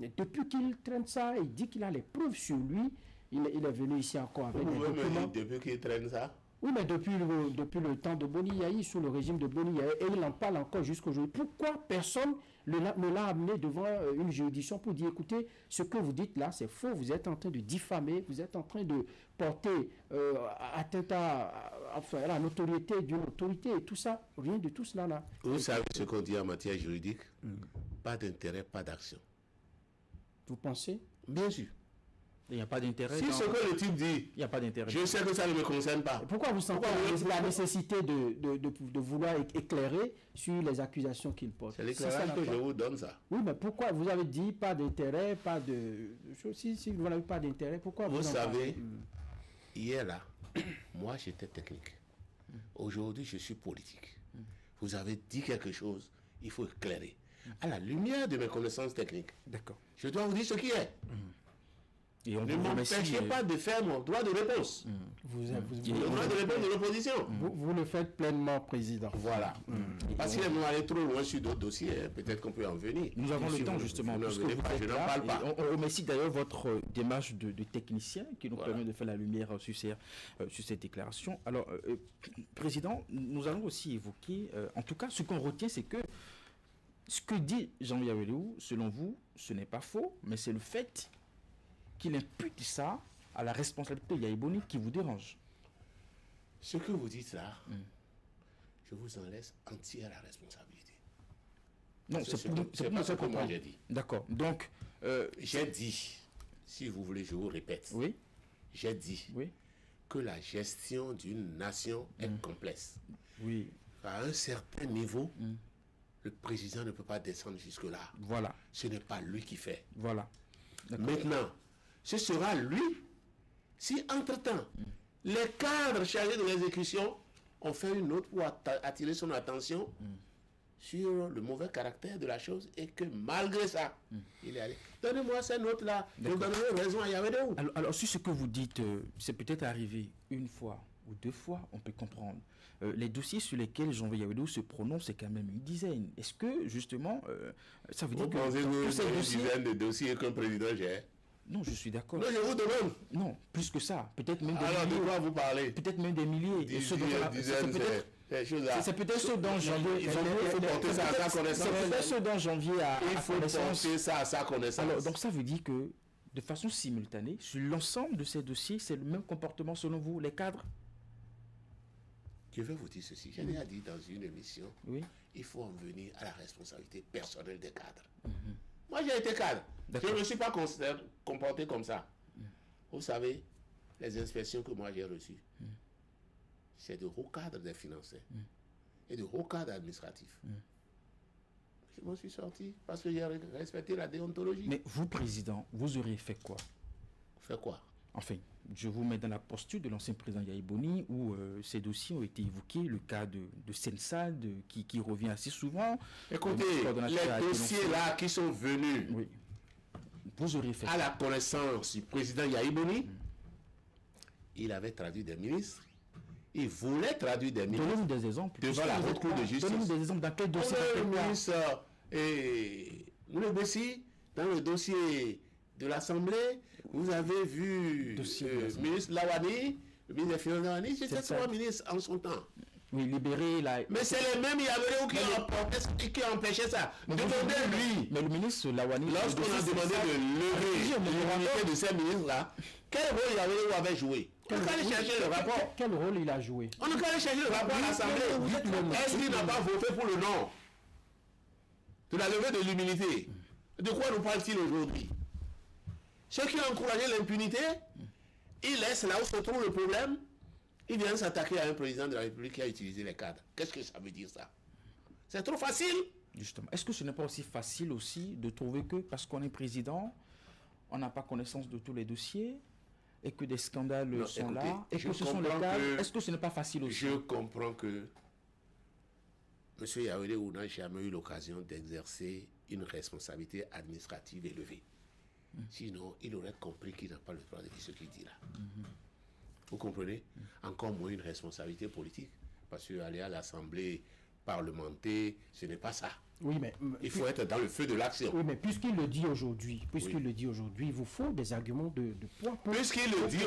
Et depuis qu'il traîne ça, il dit qu'il a les preuves sur lui. Il est venu ici encore avec des documents. Depuis qu'il traîne ça? Oui, mais depuis le temps de Boni Yayi, sous le régime de Boni Yayi, et il en parle encore jusqu'aujourd'hui. Pourquoi personne ne l'a amené devant une juridiction pour dire, écoutez, ce que vous dites là, c'est faux, vous êtes en train de diffamer, vous êtes en train de porter atteinte à la notoriété d'une autorité et tout ça, rien de tout cela là. Vous savez ce qu'on dit en matière juridique? Pas d'intérêt, pas d'action. Vous pensez? Bien sûr. Il n'y a pas d'intérêt. Si ce que le type dit, il n'y a pas d'intérêt. Je sais que ça ne me concerne pas. Pourquoi vous sentez la nécessité de vouloir éclairer sur les accusations qu'il porte? C'est l'éclairage que je vous donne ça. Oui, mais pourquoi vous avez dit pas d'intérêt, pas de... Si vous n'avez pas d'intérêt, pourquoi vous savez, hier là, moi j'étais technique. Aujourd'hui je suis politique. Vous avez dit quelque chose, il faut éclairer. À la lumière de mes connaissances techniques. D'accord. Je dois vous dire ce qui est. Et on ne m'empêchez pas de faire mon droit de réponse. Le droit de réponse de l'opposition. Vous le faites pleinement, président. Voilà. Parce qu'il est allé trop loin sur d'autres dossiers, peut-être qu'on peut en venir. Nous avons le temps justement. Je n'en parle pas. On remercie d'ailleurs votre démarche de technicien qui nous permet de faire la lumière sur cette déclaration. Alors, président, nous allons aussi évoquer, en tout cas, ce qu'on retient, c'est que ce que dit Jean-Louis Awelou, selon vous, ce n'est pas faux, mais c'est le fait qu'il impute ça à la responsabilité de Yayi Boni qui vous dérange. Ce que vous dites là, je vous en laisse entière la responsabilité. Non, c'est pas ce que moi j'ai dit. D'accord. Donc, j'ai dit, si vous voulez, je vous répète. Oui. J'ai dit que la gestion d'une nation est complexe. Oui. À un certain niveau, le président ne peut pas descendre jusque-là. Voilà. Ce n'est pas lui qui fait. Voilà. Maintenant, ce sera lui, si entre-temps, les cadres chargés de l'exécution ont fait une note pour attirer son attention sur le mauvais caractère de la chose et que malgré ça, il est allé. Donnez-moi ces notes-là, je donnerai raison à Yawedeou. Alors, si ce que vous dites, c'est peut-être arrivé une fois ou deux fois, on peut comprendre. Les dossiers sur lesquels Jean-Louis Yawedeou se prononce, c'est quand même une dizaine. Est-ce que, justement, ça veut dire que c'est une dizaine de dossiers qu'un président gère? Non, je suis d'accord. Non, je vous demande. Non, plus que ça. Peut-être même des milliers. Alors, de quoi vous parlez? Peut-être même des milliers. C'est peut-être ceux dont Janvier... Il faut porter ça à sa connaissance. C'est peut-être ceux dont Janvier a Il faut porter ça à sa connaissance. Alors, donc ça veut dire que, de façon simultanée, sur l'ensemble de ces dossiers, c'est le même comportement selon vous, les cadres? Je vais vous dire ceci. J'ai déjà dit dans une émission, il faut en venir à la responsabilité personnelle des cadres. Moi, j'ai été cadre. Je ne me suis pas comporté comme ça. Vous savez, les inspections que moi j'ai reçues, c'est de hauts cadres des financiers et de hauts cadres administratifs. Je m'en suis sorti parce que j'ai respecté la déontologie. Mais vous, président, vous auriez fait quoi? Fait quoi? Enfin, je vous mets dans la posture de l'ancien président Yayi Boni où ces dossiers ont été évoqués, le cas de Sensad qui revient assez souvent. Écoutez, les dossiers là qui sont venus vous auriez fait à la connaissance du président Yayi Boni, il avait traduit des ministres, il voulait traduire des ministres. Donnez-nous des exemples. Devant la haute cour de justice. Donnez-nous des exemples. Dans quel dossier? Le ministre Moulebessi, dans le dossier de l'Assemblée, vous avez vu le ministre Lawani, le ministre des Finances Lawani, c'était 3 ministres en son temps. Oui, libéré la... Mais c'est les mêmes qui empêchaient ça. Demandez-lui. Mais le ministre Lawani... Lorsqu'on a demandé de lever l'immunité de ces ministres-là, quel rôle Yahweh avait joué? On n'a qu'à aller chercher le rapport. Quel rôle il a joué? On n'a qu'à aller chercher le rapport à l'Assemblée. Est-ce qu'il n'a pas voté pour le nom de la levée de l'immunité? De quoi nous parle-t-il aujourd'hui? Ceux qui ont encouragé l'impunité, ils laissent là où se trouve le problème. Ils viennent s'attaquer à un président de la République qui a utilisé les cadres. Qu'est-ce que ça veut dire ça? C'est trop facile. Justement. Est-ce que ce n'est pas aussi facile aussi de trouver que parce qu'on est président, on n'a pas connaissance de tous les dossiers et que des scandales sont là et que ce sont les cadres? Est-ce que ce n'est pas facile aussi? Je comprends que M. Yahweh n'a jamais eu l'occasion d'exercer une responsabilité administrative élevée. Sinon, il aurait compris qu'il n'a pas le droit de dire ce qu'il dit là. Vous comprenez? Encore moins une responsabilité politique. Parce qu'aller à l'Assemblée parlementaire, ce n'est pas ça. Oui, mais... Il faut être dans le feu de l'action. Oui, mais puisqu'il le dit aujourd'hui, il vous faut des arguments de poids. Puisqu'il le dit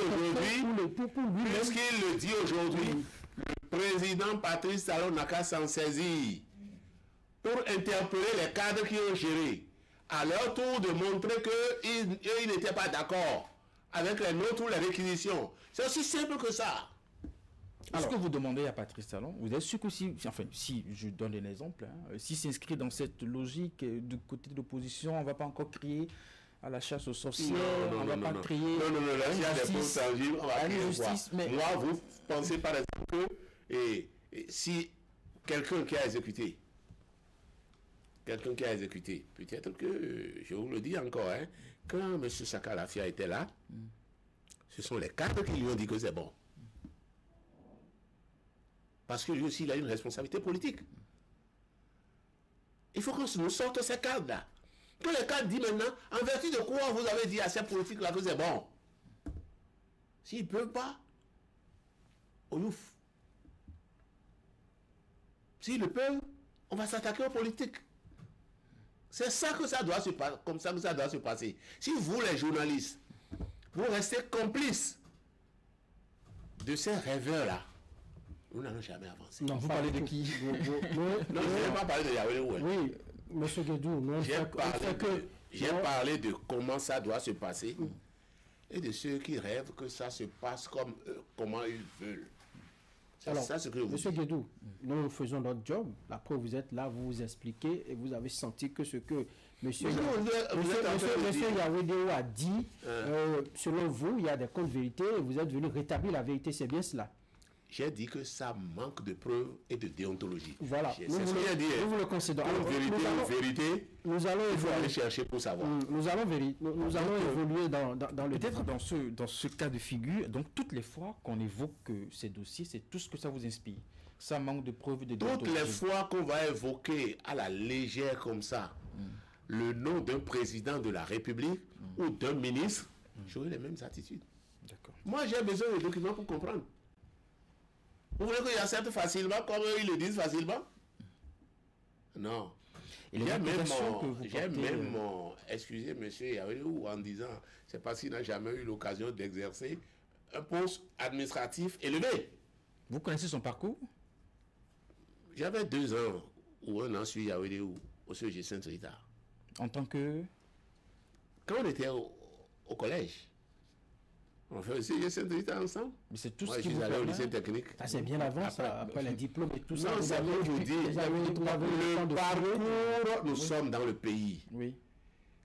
aujourd'hui, le président Patrice Talon n'a qu'à s'en saisir pour interpeller les cadres qui ont géré. À leur tour de montrer qu'ils n'étaient pas d'accord avec les nôtres ou les réquisitions. C'est aussi simple que ça. Ce que vous demandez à Patrice Talon, vous êtes sûr que si je donne un exemple, s'il s'inscrit dans cette logique du côté de l'opposition, on ne va pas encore crier à la chasse aux sorcières, on ne va pas crier... Non, là, s'il y a des postes tangibles, on va crier quoi? Mais... Moi, vous pensez par exemple que si quelqu'un qui a exécuté, peut-être que, je vous le dis encore, quand M. Sakalafia était là, ce sont les cadres qui lui ont dit que c'est bon. Parce que lui aussi, il a une responsabilité politique. Il faut qu'on nous sorte ces cadres-là. Que les cadres disent maintenant, en vertu de quoi vous avez dit à ces politiques-là que c'est bon. S'ils ne peuvent pas, on ouf. S'ils le peuvent, on va s'attaquer aux politiques. C'est ça que ça doit se passer, comme ça que ça doit se passer. Si vous, les journalistes, vous restez complices de ces rêveurs-là, nous n'allons jamais avancer. Non, vous parlez de qui? Non, je n'ai pas parlé de Yahweh. Oui, M. Guédou, j'ai parlé de comment ça doit se passer et de ceux qui rêvent que ça se passe comme comment ils veulent. Alors, ça, ce que vous M. Guédou, nous faisons notre job. Après, vous êtes là, vous vous expliquez et vous avez senti que ce que M. Yahweh a dit, selon vous, il y a des comptes vérités et vous êtes venu rétablir la vérité. C'est bien cela? J'ai dit que ça manque de preuves et de déontologie. Voilà. C'est ce que j'ai dit. Nous vous le concédons. Vérité, il faut aller chercher pour savoir. Nous allons évoluer dans le... Peut-être dans ce cas de figure, donc toutes les fois qu'on évoque ces dossiers, c'est tout ce que ça vous inspire. Ça manque de preuves et de déontologie. Toutes les fois qu'on va évoquer à la légère comme ça le nom d'un président de la République ou d'un ministre, j'aurai les mêmes attitudes. D'accord. Moi, j'ai besoin de documents pour comprendre. Vous voulez qu'il accepte facilement comme ils le disent facilement? Non. J'ai même excusé M. Yahweh en disant c'est parce qu'il n'a jamais eu l'occasion d'exercer un poste administratif élevé. Vous connaissez son parcours? J'avais 2 ans ou 1 an sur Yahweh au CEG Sainte-Rita. En tant que... Quand on était au collège, on fait aussi le Sainte-Rita ensemble. Mais c'est tout Moi, ce qui je suis allé au lycée technique. Ça, c'est bien avant, après les diplômes et tout ça. Non, ça veut vous dire, le parcours, nous sommes dans le pays. Oui.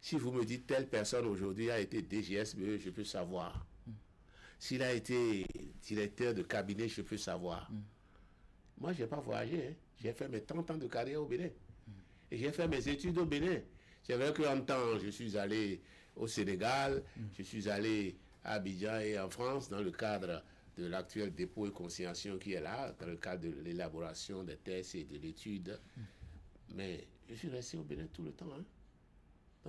Si vous me dites telle personne aujourd'hui a été DGSBE, je peux savoir. S'il a été directeur de cabinet, je peux savoir. Moi, je n'ai pas voyagé. J'ai fait mes 30 ans de carrière au Bénin. Et j'ai fait mes études au Bénin. C'est vrai qu'en temps, je suis allé au Sénégal, je suis allé à Abidjan et en France dans le cadre de l'actuel dépôt et consignation qui est là, dans le cadre de l'élaboration des tests et de l'étude. Mais je suis resté au Bénin tout le temps.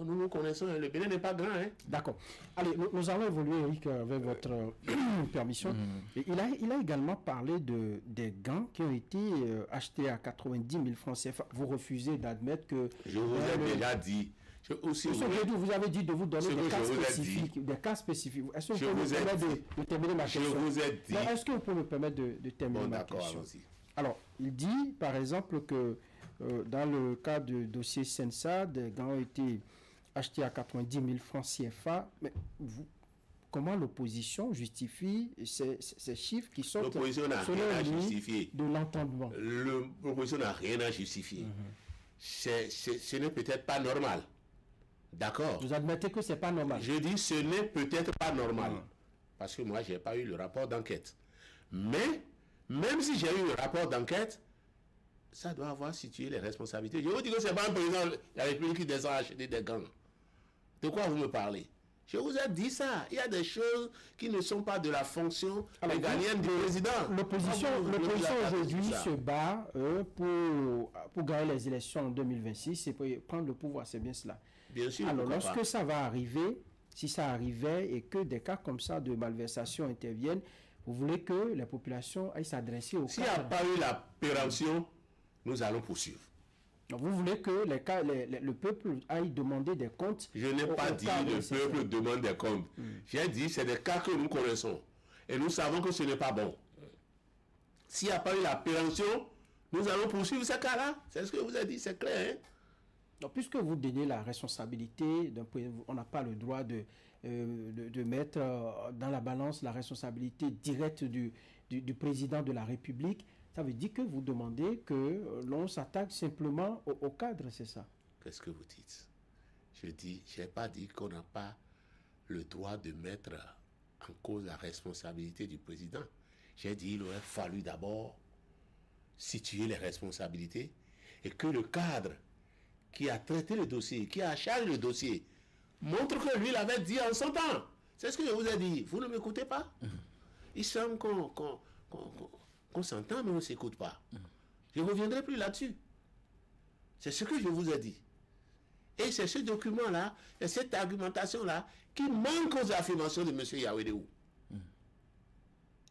Nous nous connaissons, le Bénin n'est pas grand. Hein. D'accord. Allez, nous allons évoluer, Eric, avec votre permission. Et il a également parlé des gants qui ont été achetés à 90 000 francs CFA. Vous refusez d'admettre que... Je vous ai déjà dit. Vous avez dit de vous donner des cas spécifiques. Des cas spécifiques. Est-ce que vous pouvez me permettre de terminer ma question? Je vous ai dit. Est-ce que vous pouvez me permettre de terminer ma question? Alors, il dit, par exemple, que dans le cas du dossier Sensa, des gants ont été achetés à 90 000 francs CFA. Mais comment l'opposition justifie ces chiffres qui sont l'opposition n'a rien à justifier de l'entendement? L'opposition n'a rien à justifier. Ce n'est peut-être pas normal. D'accord. Vous admettez que ce n'est pas normal? Je dis ce n'est peut-être pas normal. Parce que moi, je n'ai pas eu le rapport d'enquête. Mais, même si j'ai eu le rapport d'enquête, ça doit avoir situé les responsabilités. Je vous dis que ce n'est pas un président de la République qui descend acheter des gants. De quoi vous me parlez? Je vous ai dit ça. Il y a des choses qui ne sont pas de la fonction régalienne du président. L'opposition aujourd'hui se bat pour gagner les élections en 2026 et pour prendre le pouvoir. C'est bien cela. Bien sûr. Alors, lorsque ça va arriver, si ça arrivait et que des cas comme ça de malversation interviennent, vous voulez que les populations aillent s'adresser au S'il n'y a pas eu la péremption, nous allons poursuivre. Donc vous voulez que le peuple aille demander des comptes? Je n'ai pas dit le peuple demande des comptes. J'ai dit c'est des cas que nous connaissons. Et nous savons que ce n'est pas bon. S'il n'y a pas eu la péremption, nous allons poursuivre ces cas-là. C'est ce que vous avez dit, c'est clair. Hein? Donc, puisque vous donnez la responsabilité, on n'a pas le droit de mettre dans la balance la responsabilité directe du président de la République, ça veut dire que vous demandez que l'on s'attaque simplement au cadre, c'est ça? Qu'est-ce que vous dites? Je n'ai pas dit qu'on n'a pas le droit de mettre en cause la responsabilité du président. J'ai dit qu'il aurait fallu d'abord situer les responsabilités et que le cadre qui a traité le dossier, qui a chargé le dossier, montre que lui l'avait dit en son temps. C'est ce que je vous ai dit. Vous ne m'écoutez pas? Il semble qu'on s'entend, mais on ne s'écoute pas. Je ne reviendrai plus là-dessus. C'est ce que je vous ai dit. Et c'est ce document-là, et cette argumentation-là, qui manque aux affirmations de M. Yawedewou.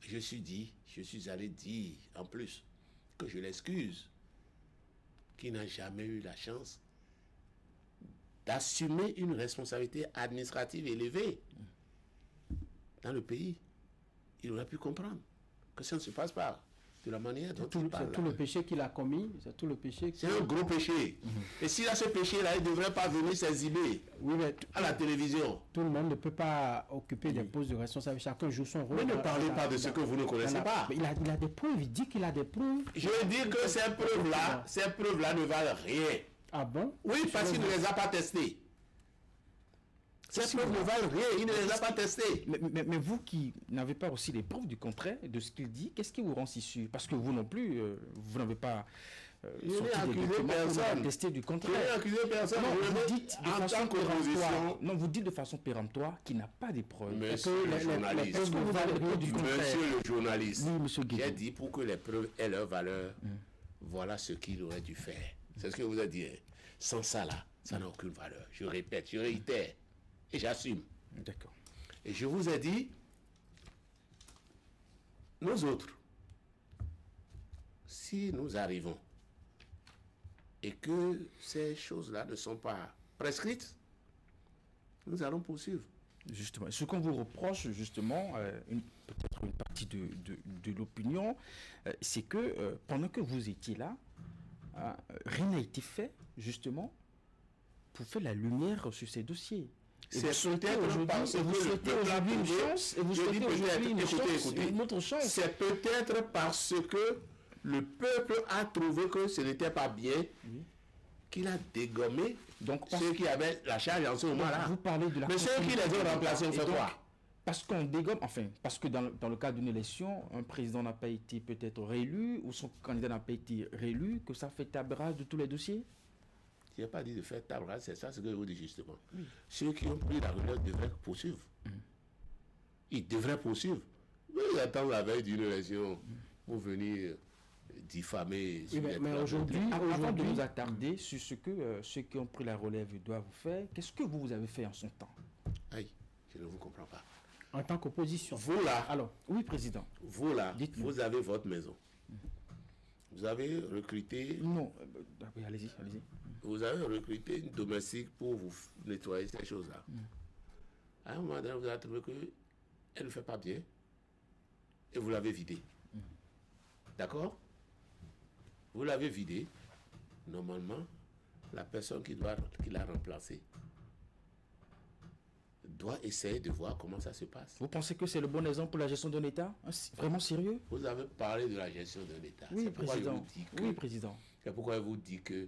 Je suis allé dire, en plus, que je l'excuse, qu'il n'a jamais eu la chance d'assumer une responsabilité administrative élevée dans le pays. Il aurait pu comprendre que ça ne se passe pas de la manière dont il parle. C'est tout le péché qu'il a commis. C'est tout le péché. C'est un gros péché. Et s'il a ce péché-là, il ne devrait pas venir s'exhiber à la télévision. Tout le monde ne peut pas occuper des postes de responsabilité. Chacun joue son rôle. Mais ne parlez pas de ce que vous ne connaissez pas. Mais il a des preuves. Il dit qu'il a des preuves. Je veux dire que ces preuves-là ne valent rien. Ah bon? Oui, parce qu'il ne les a pas testées. Ces preuves ne valent rien, il ne les a pas testées. Mais vous qui n'avez pas aussi les preuves du contraire de ce qu'il dit, qu'est-ce qui vous rend si sûr? Parce que vous non plus, vous n'avez pas testé du contraire. Je n'ai accusé personne. Non, vous dites de façon péremptoire. Non, vous dites de façon péremptoire qu'il n'a pas de preuves. Monsieur le journaliste, j'ai dit pour que les preuves aient leur valeur, voilà ce qu'il aurait dû faire. C'est ce que vous avez dit. Sans ça là, ça n'a aucune valeur. Je répète, je réitère. Et j'assume. D'accord. Et je vous ai dit, nous autres, si nous arrivons et que ces choses-là ne sont pas prescrites, nous allons poursuivre. Justement, ce qu'on vous reproche, justement, peut-être une partie de l'opinion, c'est que pendant que vous étiez là, rien n'a été fait, justement, pour faire la lumière sur ces dossiers. C'est peut-être parce que le peuple a trouvé, une autre chance. C'est peut-être parce que le peuple a trouvé que ce n'était pas bien, qu'il a dégommé ceux qui avaient la charge en ce moment-là. Vous parlez de la mais ceux qui les ont remplacés, on fait quoi? Parce qu'on dégomme, enfin, parce que dans le cadre d'une élection, un président n'a pas été peut-être réélu, ou son candidat n'a pas été réélu, que ça fait table rase de tous les dossiers? Je n'ai pas dit de faire table rase, c'est ça ce que je vous dis justement. Ceux qui ont pris la relève devraient poursuivre. Ils devraient poursuivre. Mais ils attendent la veille d'une élection pour venir diffamer. Oui, mais aujourd'hui, Avant de nous attarder sur ce que ceux qui ont pris la relève doivent faire, qu'est-ce que vous avez fait en son temps? Aïe, je ne vous comprends pas. En tant qu'opposition. Vous là, Alors, oui, président. vous là, Dites-nous. vous avez votre maison. Vous avez recruté, Non, oui, allez-y. vous avez recruté une domestique pour vous nettoyer ces choses-là. À un moment donné, vous avez trouvé qu'elle ne fait pas bien et vous l'avez vidée. D'accord? Vous l'avez vidée. Normalement, la personne qui l'a remplacée doit essayer de voir comment ça se passe. Vous pensez que c'est le bon exemple pour la gestion d'un État? Vraiment sérieux? Vous avez parlé de la gestion d'un État. Oui, C'est pourquoi je président. vous dis que- Oui, président. C'est pourquoi je vous dis que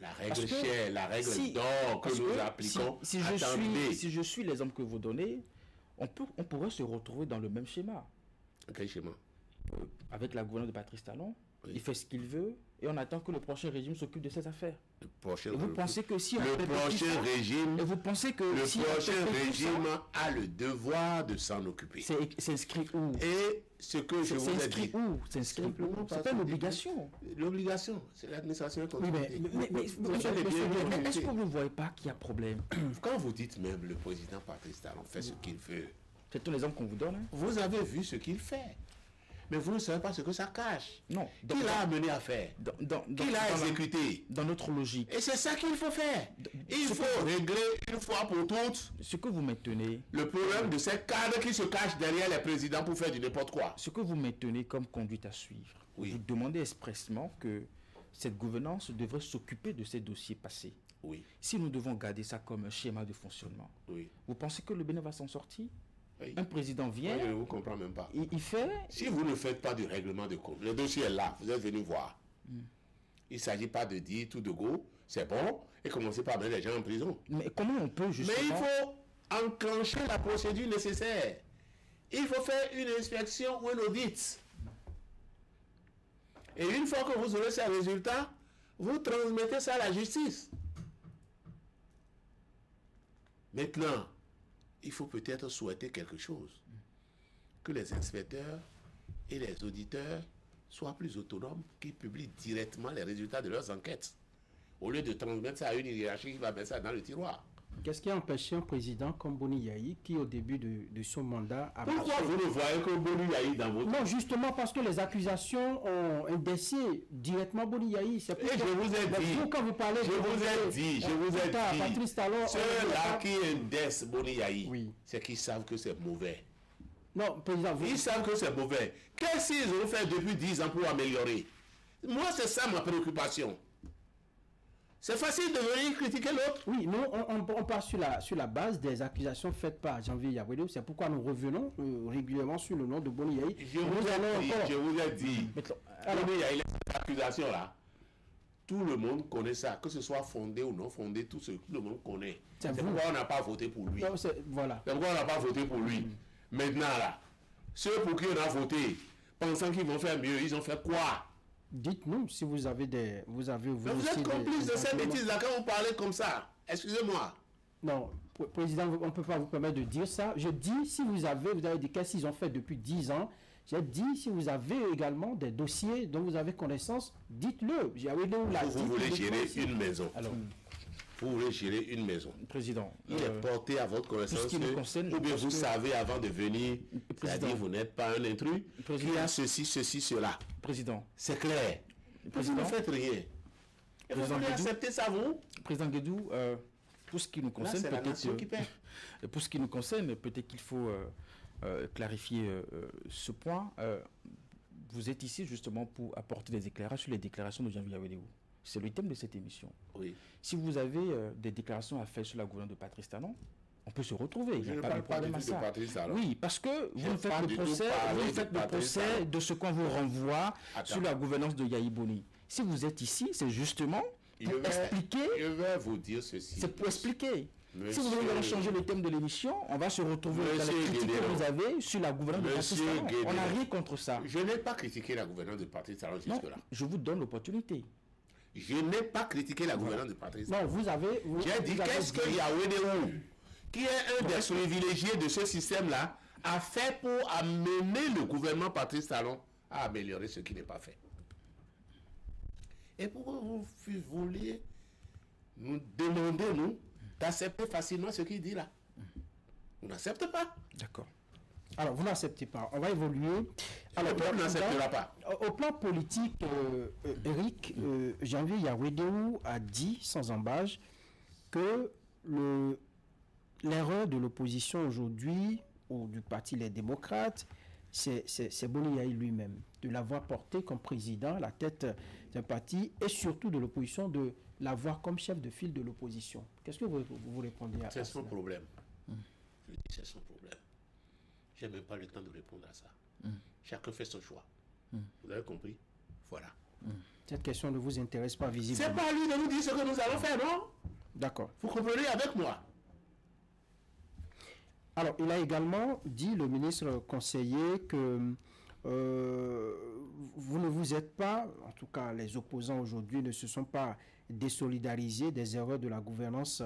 la règle Parce que chère, la règle si- d'or que Parce nous que appliquons, si je suis l'exemple que vous donnez, on pourrait se retrouver dans le même schéma. Quel schéma? Avec la gouvernance de Patrice Talon, Oui. il fait ce qu'il veut et on attend que le prochain régime s'occupe de ses affaires. Le prochain, Et vous pensez que si on le perpétue prochain ça- régime, Et vous pensez que le si on prochain perpétue régime ça, a le devoir de s'en occuper. c'est inscrit où? Et ce que je C'est vous ai inscrit dit, où? C'est inscrit Simplement où? parce C'est pas que- une obligation. l'obligation, c'est l'administration oui, mais, continuité. Monsieur, avez bien mais est-ce vu. que vous ne voyez pas qu'il y a problème? Quand vous dites même le président Patrice Talon fait ce qu'il veut, C'est un exemple qu'on vous donne. Hein? vous avez vu ce qu'il fait. Mais vous ne savez pas ce que ça cache. Non. Qui l'a amené à faire? Qui l'a exécuté? Dans notre logique, Et c'est ça qu'il faut faire. Il ce faut régler une fois pour toutes ce que vous maintenez, le problème de ces cadres qui se cachent derrière les présidents pour faire du n'importe quoi. ce que vous maintenez comme conduite à suivre, Oui. vous demandez expressement que cette gouvernance devrait s'occuper de ces dossiers passés. Oui, Si nous devons garder ça comme un schéma de fonctionnement, oui. vous pensez que le Bénin va s'en sortir? Oui. Un président vient, Moi, je ne vous comprends même pas. il fait, Si vous ne faites pas du règlement de compte, le dossier est là, vous êtes venu voir. Il ne s'agit pas de dire tout de go, c'est bon, et commencer par mettre les gens en prison. mais comment on peut Mais justement... il faut enclencher la procédure nécessaire. Il faut faire une inspection ou un audit. Et une fois que vous aurez ces résultats, vous transmettez ça à la justice. Maintenant, il faut peut-être souhaiter quelque chose. Que les inspecteurs et les auditeurs soient plus autonomes, qu'ils publient directement les résultats de leurs enquêtes. Au lieu de transmettre ça à une hiérarchie qui va mettre ça dans le tiroir. qu'est-ce qui a empêché un président comme Boni Yayi, qui au début de son mandat a Pourquoi marché? vous ne voyez que Boni Yayi dans votre... Non, justement parce que les accusations ont indexé directement Boni Yayi. C'est Et je vous ai Mais dit, vous, quand vous parlez je vous ai dit, Patrice Talon, ceux-là qui indexent Boni Yayi, Oui. c'est qu'ils savent que c'est mauvais. Non, président, vous... Ils savent que c'est mauvais. Qu'est-ce qu'ils ont fait depuis 10 ans pour améliorer? Moi, c'est ça ma préoccupation. C'est facile de venir critiquer l'autre. Oui, nous, on part sur la base des accusations faites par Janvier Yawedou. C'est pourquoi nous revenons régulièrement sur le nom de Boni Yayi. Je vous ai dit, Alors, Boni Yayi, les accusations là, tout le monde connaît ça, que ce soit fondé ou non fondé, tout le monde connaît. C'est C'est vous. pourquoi on n'a pas voté pour lui. non, voilà. C'est pourquoi on n'a pas voté pour lui. Maintenant là, ceux pour qui on a voté, pensant qu'ils vont faire mieux, ils ont fait quoi? Dites-nous si vous avez des... Vous avez Mais vous aussi êtes complice de ces arguments. bêtises-là quand vous parlez comme ça. Excusez-moi. Non, président, on ne peut pas vous permettre de dire ça. Je dis, si vous avez dit qu'est-ce qu'ils ont fait depuis 10 ans. J'ai dit, si vous avez également des dossiers dont vous avez connaissance, dites-le. Vous voulez gérer une maison. Alors, Vous voulez gérer une maison. président, Il est porté à votre connaissance qui nous concerne, je ou bien pense vous que- savez avant de venir, Président. c'est-à-dire vous n'êtes pas un intrus, Président. qu'il y a ceci, ceci, cela. président, C'est clair. Vous Président. ne faites rien. Et vous Président voulez Guédou. accepter ça, vous? président Guédou, pour ce qui nous Là, concerne, c'est la peut-être, nation qui paie. pour ce qui nous concerne, peut-être qu'il faut clarifier ce point. Vous êtes ici justement pour apporter des éclairages sur les déclarations de Janvier Yawedou. C'est le thème de cette émission. Oui. Si vous avez des déclarations à faire sur la gouvernance de Patrice Talon, on peut se retrouver. Il Je n'y ne a pas de parle pas du problème à tout de ça. Patrice Talon. Oui, parce que Je vous ne faites parle le du tout procès, parler vous de faites le Patrice procès Talon. de ce qu'on vous renvoie Attends. sur la gouvernance de Yayi Boni. Si vous êtes ici, c'est justement pour expliquer. Je vais vous dire ceci. C'est pour expliquer. Monsieur- Si vous voulez vraiment changer le thème de l'émission, on va se retrouver dans les Monsieur critiques que Guédéon. vous avez sur la gouvernance de Patrice Monsieur Talon. On n'a Guédéon. rien contre ça. Je n'ai pas critiqué la gouvernance de Patrice Talon Non, jusque-là. je vous donne l'opportunité. Je n'ai pas critiqué la gouvernance de Patrice Talon. Non, vous avez... J'ai dit, qu'est-ce que Yawedou, qui est un des privilégiés de ce système-là, a fait pour amener le gouvernement Patrice Talon à améliorer ce qui n'est pas fait? Et pourquoi vous voulez nous demander, nous, d'accepter facilement ce qu'il dit là? On n'accepte pas. D'accord. Alors, vous n'acceptez pas. On va évoluer. Alors, On n'acceptera pas. Au plan politique, Eric, Janvier Yawedeu a dit, sans embâche, que l'erreur de l'opposition aujourd'hui, ou du parti Les Démocrates, c'est Boni Yayi lui-même, de l'avoir porté comme président à la tête d'un parti, et surtout de l'opposition, de l'avoir comme chef de file de l'opposition. Qu'est-ce que vous répondez à ça? C'est son problème. Je dis, c'est son problème. Je n'ai même pas le temps de répondre à ça. Chacun fait son choix. Vous avez compris? Voilà. Cette question ne vous intéresse pas visiblement. C'est pas à lui de nous dire ce que nous allons faire, non? D'accord. Vous comprenez avec moi? Alors, il a également dit, le ministre conseiller, que vous ne vous êtes pas, en tout cas les opposants aujourd'hui ne se sont pas désolidarisés des erreurs de la gouvernance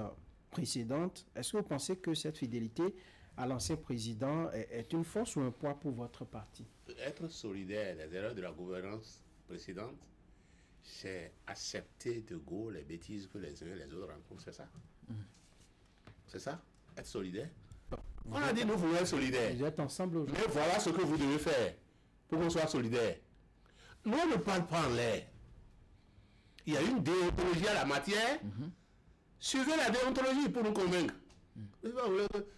précédente. Est-ce que vous pensez que cette fidélité à l'ancien président est une force ou un poids pour votre parti? Être solidaire des erreurs de la gouvernance précédente, c'est accepter de go les bêtises que les uns et les autres rencontrent, c'est ça? C'est ça? Être solidaire? On a dit nous voulons être solidaires. Vous êtes ensemble aujourd'hui. Mais voilà ce que vous devez faire pour qu'on soit solidaire. Nous, on ne parle pas en l'air. Il y a une déontologie à la matière. Suivez la déontologie pour nous convaincre.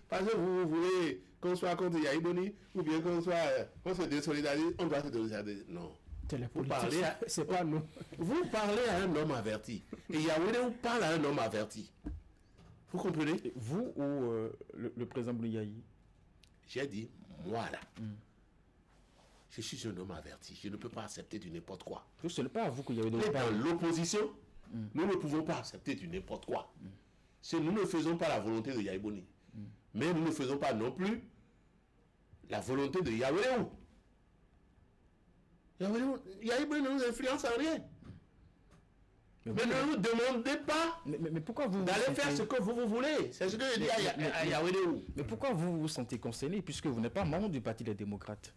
Parce que vous voulez qu'on soit contre Yayi Boni ou bien qu'on se désolidarise, on doit se désolidariser. Non. C'est la politique, c'est pas nous. Vous parlez à un homme averti. Et Yawedeu parle à un homme averti. Vous comprenez? Vous ou le président Boni Yayi? J'ai dit, moi là, je suis un homme averti. Je ne peux pas accepter du n'importe quoi. Ce n'est pas à vous qu'il y avait Mais dans l'opposition, nous ne pouvons pas accepter du n'importe quoi. Si nous ne faisons pas la volonté de Yayi Boni, mais nous ne faisons pas non plus la volonté de Yawedeu. Yayi Boni ne nous influence en rien. Mais ne nous demandez pas mais pourquoi vous d'aller faire ce que vous voulez. C'est ce que je dis à Yawedeu. Mais pourquoi vous vous sentez concerné puisque vous n'êtes pas membre du Parti des Démocrates?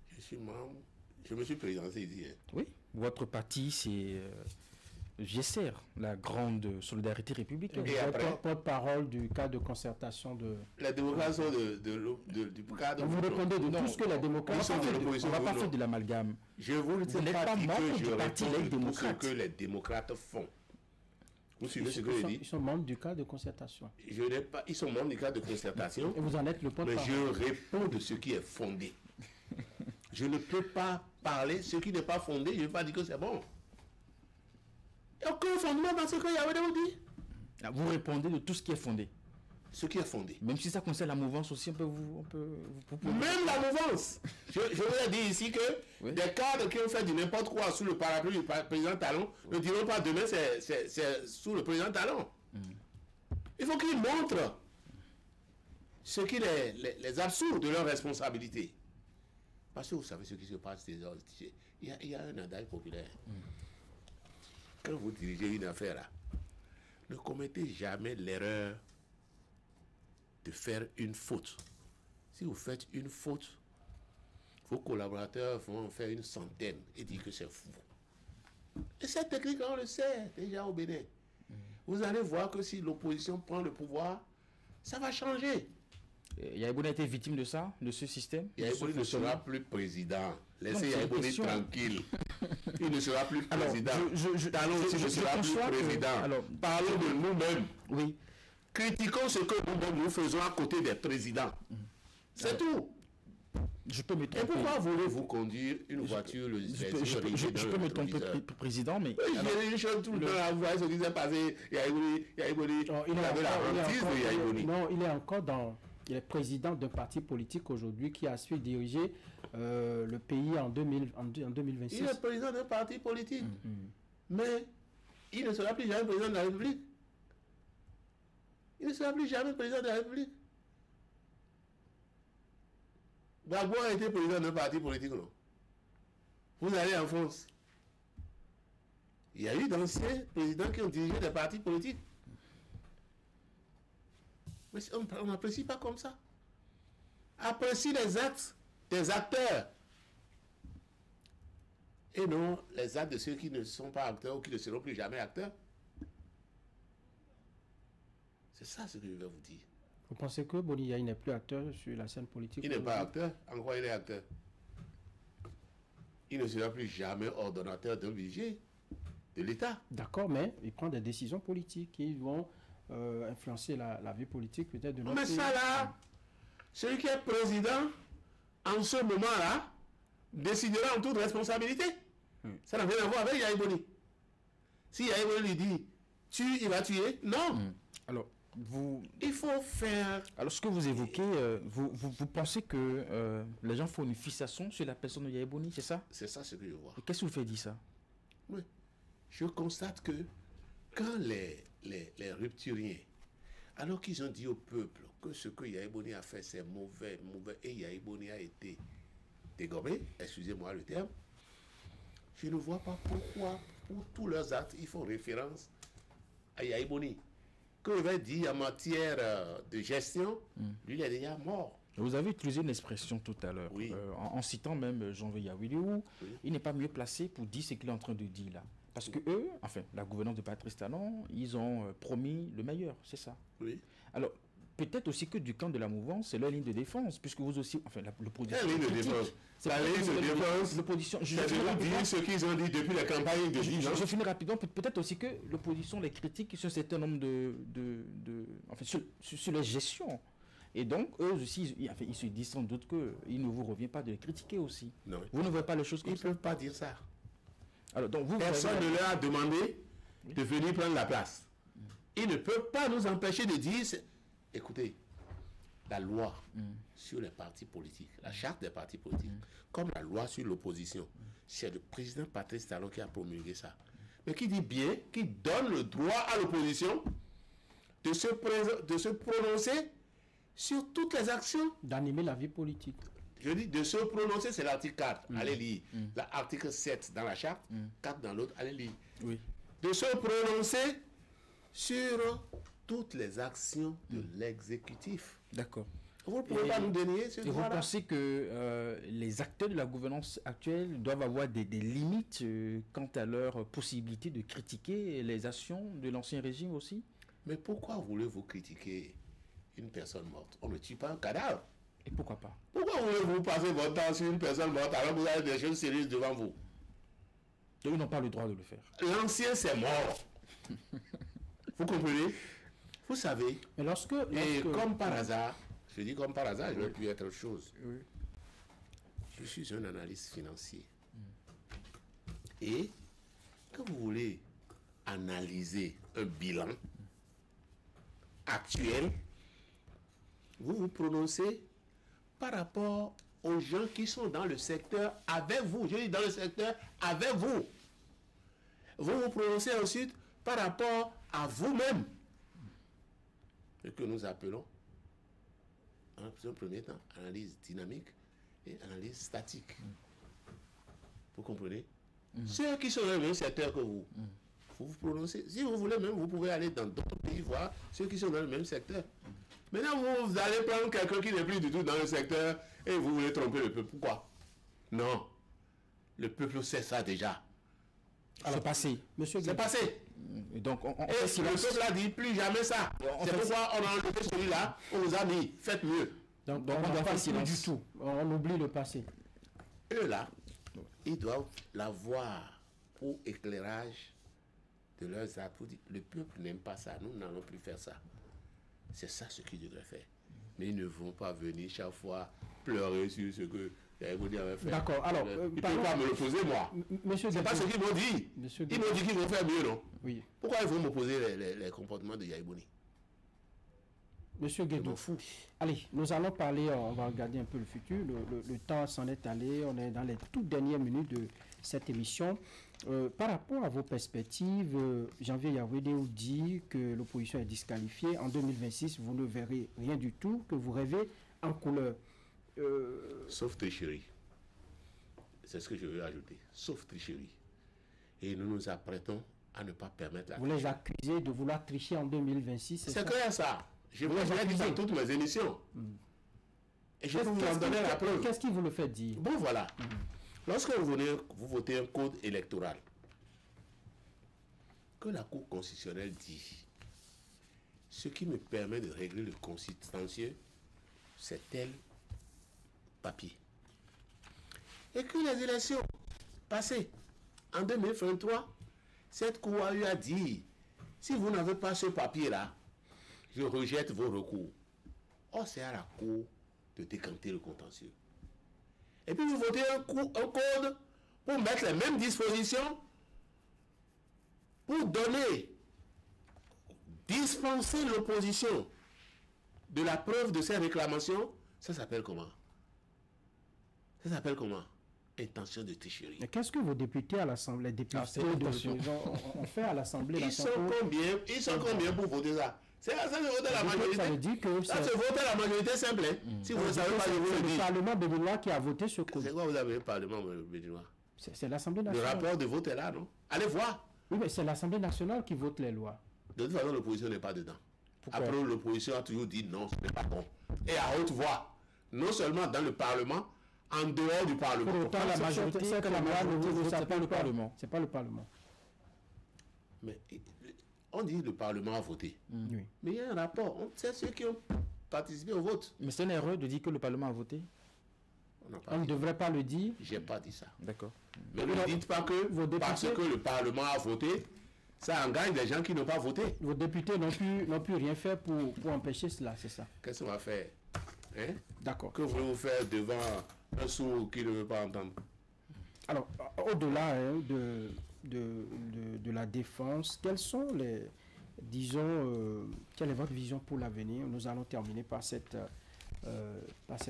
Je suis membre. Je me suis présenté ici. Oui. Votre parti, c'est GSR, la grande solidarité républicaine. Et après, porte-parole du cadre de concertation de... La démocratie du cadre... Vous répondez de tout ce que la démocratie... On ne va pas faire de l'amalgame. Je vous dis pas dit que je réponds tout ce que les démocrates font. Vous suivez ce que je dis? Ils sont membres du cadre de concertation. Je n'ai pas... Ils sont membres du cadre de concertation. Et vous en êtes le porte-parole. Mais je réponds de ce qui est fondé. Je ne peux pas parler ce qui n'est pas fondé. Je ne vais pas dire que c'est bon. Il n'y a aucun fondement dans ce que Yawedeu dit. Vous répondez de tout ce qui est fondé. Ce qui est fondé. Même si ça concerne la mouvance aussi, on peut vous même la mouvance. Je vous ai dit ici que des cadres qui ont fait du n'importe quoi sous le parapluie du président Talon ne diront pas demain c'est sous le président Talon. Il faut qu'ils montrent ce qui les absurde de leurs responsabilités. Parce que vous savez ce qui se passe. Il y a un adage populaire. Quand vous dirigez une affaire là, ne commettez jamais l'erreur de faire une faute. Si vous faites une faute, vos collaborateurs vont en faire une centaine et dire que c'est fou. Et cette technique, on le sait déjà au Bénin. Vous allez voir que si l'opposition prend le pouvoir, ça va changer. Yayi Boni a été victime de ça, de ce système? Yayi Boni ne sera plus président. Laissez Yayi Boni tranquille. Il ne sera plus président. Talon aussi ne sera plus président. Alors, parlons de nous-mêmes. Oui. Critiquons ce que nous-mêmes nous faisons à côté des présidents. C'est tout. Je peux me tromper. Et pourquoi voulez-vous conduire une voiture je peux me tromper, président, mais... J'ai une chose tout le temps à voir ce qui s'est passé. Yayi Boni, il avait la hantise de Yayi Boni. Non, il est encore dans... Il est président d'un parti politique aujourd'hui qui a su diriger le pays en 2026. Il est président d'un parti politique. Mais il ne sera plus jamais président de la République. Il ne sera plus jamais président de la République. Gbagbo a été président d'un parti politique, non? Vous allez en France. Il y a eu d'anciens présidents qui ont dirigé des partis politiques. Mais on n'apprécie pas comme ça. Apprécie les actes des acteurs. et non les actes de ceux qui ne sont pas acteurs ou qui ne seront plus jamais acteurs. C'est ça ce que je vais vous dire. Vous pensez que Boni Yaye n'est plus acteur sur la scène politique? Il n'est pas acteur. En quoi il est acteur? Il ne sera plus jamais ordonnateur d'un budget de l'État. D'accord, mais il prend des décisions politiques qui vont influencer la vie politique peut-être de notre Mais pays. ça là, celui qui est président en ce moment-là décidera en toute responsabilité. Ça n'a rien à voir avec Yaye Boni. Si Yaye Boni lui dit tue, il va tuer. Non. Alors, il faut faire. Alors, ce que vous évoquez, vous pensez que les gens font une fixation sur la personne de Yaye Boni, c'est ça? C'est ça ce que je vois. Et qu'est-ce qui vous fait dire ça? Oui. Je constate que quand les rupturiens, alors qu'ils ont dit au peuple que ce que Yaye Boni a fait, c'est mauvais, et Yaye Boni a été dégommé, excusez-moi le terme, je ne vois pas pourquoi, pour tous leurs actes, ils font référence à Yaye Boni. Que je vais dire en matière de gestion, lui, il est déjà mort. Vous avez utilisé une expression tout à l'heure, oui. en citant même Janvier Yawiliou, oui. Il n'est pas mieux placé pour dire ce qu'il est en train de dire là. Parce que eux, enfin, la gouvernance de Patrice Talon, ils ont promis le meilleur, c'est ça. Oui. Alors, peut-être aussi que du camp de la mouvance, c'est leur ligne de défense, puisque vous aussi, enfin, l'opposition. La ligne de défense. La ligne de défense. L'opposition. Je vais dire ce qu'ils ont dit depuis la campagne de 10 ans. Je finis rapidement. Peut-être aussi que l'opposition les critique sur un certain nombre enfin, sur les gestions. Et donc, eux aussi, ils se disent sans doute qu'il ne vous revient pas de les critiquer aussi. Non. Vous ne voyez pas les choses comme ça? Ils ne peuvent pas dire ça. Alors, donc personne ne leur a demandé de venir prendre la place. Ils ne peuvent pas nous empêcher de dire... Écoutez, la loi sur les partis politiques, la charte des partis politiques, comme la loi sur l'opposition, c'est le président Patrice Talon qui a promulgué ça. Mais qui dit bien, qui donne le droit à l'opposition de se prononcer sur toutes les actions. D'animer la vie politique. Je dis de se prononcer, c'est l'article 4. Allez lire. L'article 7 dans la charte, 4 dans l'autre, allez lire. Oui. De se prononcer sur toutes les actions de l'exécutif. D'accord. Vous ne pouvez pas nous dénier ce droit-là. Vous pensez que les acteurs de la gouvernance actuelle doivent avoir des limites quant à leur possibilité de critiquer les actions de l'ancien régime aussi? Mais pourquoi voulez-vous critiquer une personne morte? On ne tue pas un cadavre. Et pourquoi pas? Pourquoi voulez-vous passer votre temps sur une personne morte alors que vous avez des choses sérieuses devant vous? Ils n'ont pas le droit de le faire. L'ancien, c'est mort. Vous comprenez? Vous savez. Mais lorsque comme par hasard, je dis comme par hasard, je ne vais plus être autre chose. Oui. Je suis un analyste financier. Et quand vous voulez analyser un bilan actuel, vous vous prononcez par rapport aux gens qui sont dans le secteur avec vous. Je dis dans le secteur avec vous. Vous vous prononcez ensuite par rapport à vous-même. Ce que nous appelons, en un premier temps, analyse dynamique et analyse statique. Vous comprenez? Ceux qui sont dans le même secteur que vous, vous vous prononcez. Si vous voulez même, vous pouvez aller dans d'autres pays voir ceux qui sont dans le même secteur. Maintenant, vous allez prendre quelqu'un qui n'est plus du tout dans le secteur et vous voulez tromper le peuple. Pourquoi? Non. Le peuple sait ça déjà. C'est passé. Monsieur, c'est passé. Et donc, le peuple a dit plus jamais ça. C'est pourquoi on a enlevé celui-là, on nous a dit faites mieux. Donc on ne parle plus du tout. On oublie le passé. Eux là, ils doivent l'avoir pour éclairage de leurs actes. Le peuple n'aime pas ça, nous n'allons plus faire ça. C'est ça ce qu'ils devraient faire. Mais ils ne vont pas venir chaque fois pleurer sur ce que vous avait fait. D'accord. Alors, ils ne peuvent pas me l'opposer, moi. C'est pas ce qu'ils m'ont dit. Ils m'ont dit qu'ils vont faire mieux, non? Oui. Pourquoi ils vont m'opposer les comportements de Yaye Boni? Monsieur Guédou, allez, nous allons parler, on va regarder un peu le futur. Le temps s'en est allé, on est dans les toutes dernières minutes de cette émission. Par rapport à vos perspectives, Janvier Yawiliou dit que l'opposition est disqualifiée. En 2026, vous ne verrez rien du tout, que vous rêvez en couleur. Sauf tricherie. C'est ce que je veux ajouter. Sauf tricherie. Et nous nous apprêtons à ne pas permettre la tricherie. Vous les accusez de vouloir tricher en 2026, c'est clair ça. Je vous l'ai dit dans toutes mes émissions. Et je peux vous en donner la preuve. Qu'est-ce qui vous le fait dire? Bon, voilà. Lorsque vous votez un code électoral, que la Cour constitutionnelle dit, ce qui me permet de régler le contentieux, c'est tel papier. Et que les élections passées en 2023, cette Cour a eu à dire, si vous n'avez pas ce papier-là, je rejette vos recours. Or, c'est à la Cour de décanter le contentieux. Et puis vous votez un code pour mettre les mêmes dispositions, pour dispenser l'opposition de la preuve de ces réclamations. Ça s'appelle comment? Ça s'appelle comment? Intention de tricherie. Mais qu'est-ce que vos députés à l'Assemblée, les députés ont fait à l'Assemblée? Ils sont combien pour voter ça? C'est ça se voter la majorité. Ça veut dire que ça se voter la majorité simple. Si vous ne savez pas, je vous le dis. C'est le Parlement béninois qui a voté ce code. C'est quoi vous avez le Parlement béninois? C'est l'Assemblée Le nationale. rapport de vote est là, non? Allez voir. Oui, mais c'est l'Assemblée nationale qui vote les lois. De toute façon, l'opposition n'est pas dedans. Pourquoi? Après, l'opposition a toujours dit non, ce n'est pas bon. Et à haute voix. Non seulement dans le Parlement, en dehors du Parlement. Pour autant, la majorité, c'est que la majorité vote, c'est pas le Parlement. C'est pas le Parlement. Mais on dit le Parlement a voté. Oui. Mais il y a un rapport. On sait ceux qui ont participé au vote. Mais c'est une erreur de dire que le Parlement a voté. On n'a pas On ne dit. devrait pas le dire. J'ai pas dit ça. D'accord. Mais ne dites pas que vos députés- parce que le Parlement a voté, ça engage des gens qui n'ont pas voté. Vos députés n'ont pu rien faire pour empêcher cela, c'est ça. Qu'est-ce qu'on va faire? Hein? D'accord. Que voulez-vous faire devant un sourd qui ne veut pas entendre? Alors, au-delà de la défense, quelles sont les, disons, quelle est votre vision pour l'avenir? Nous allons terminer par cette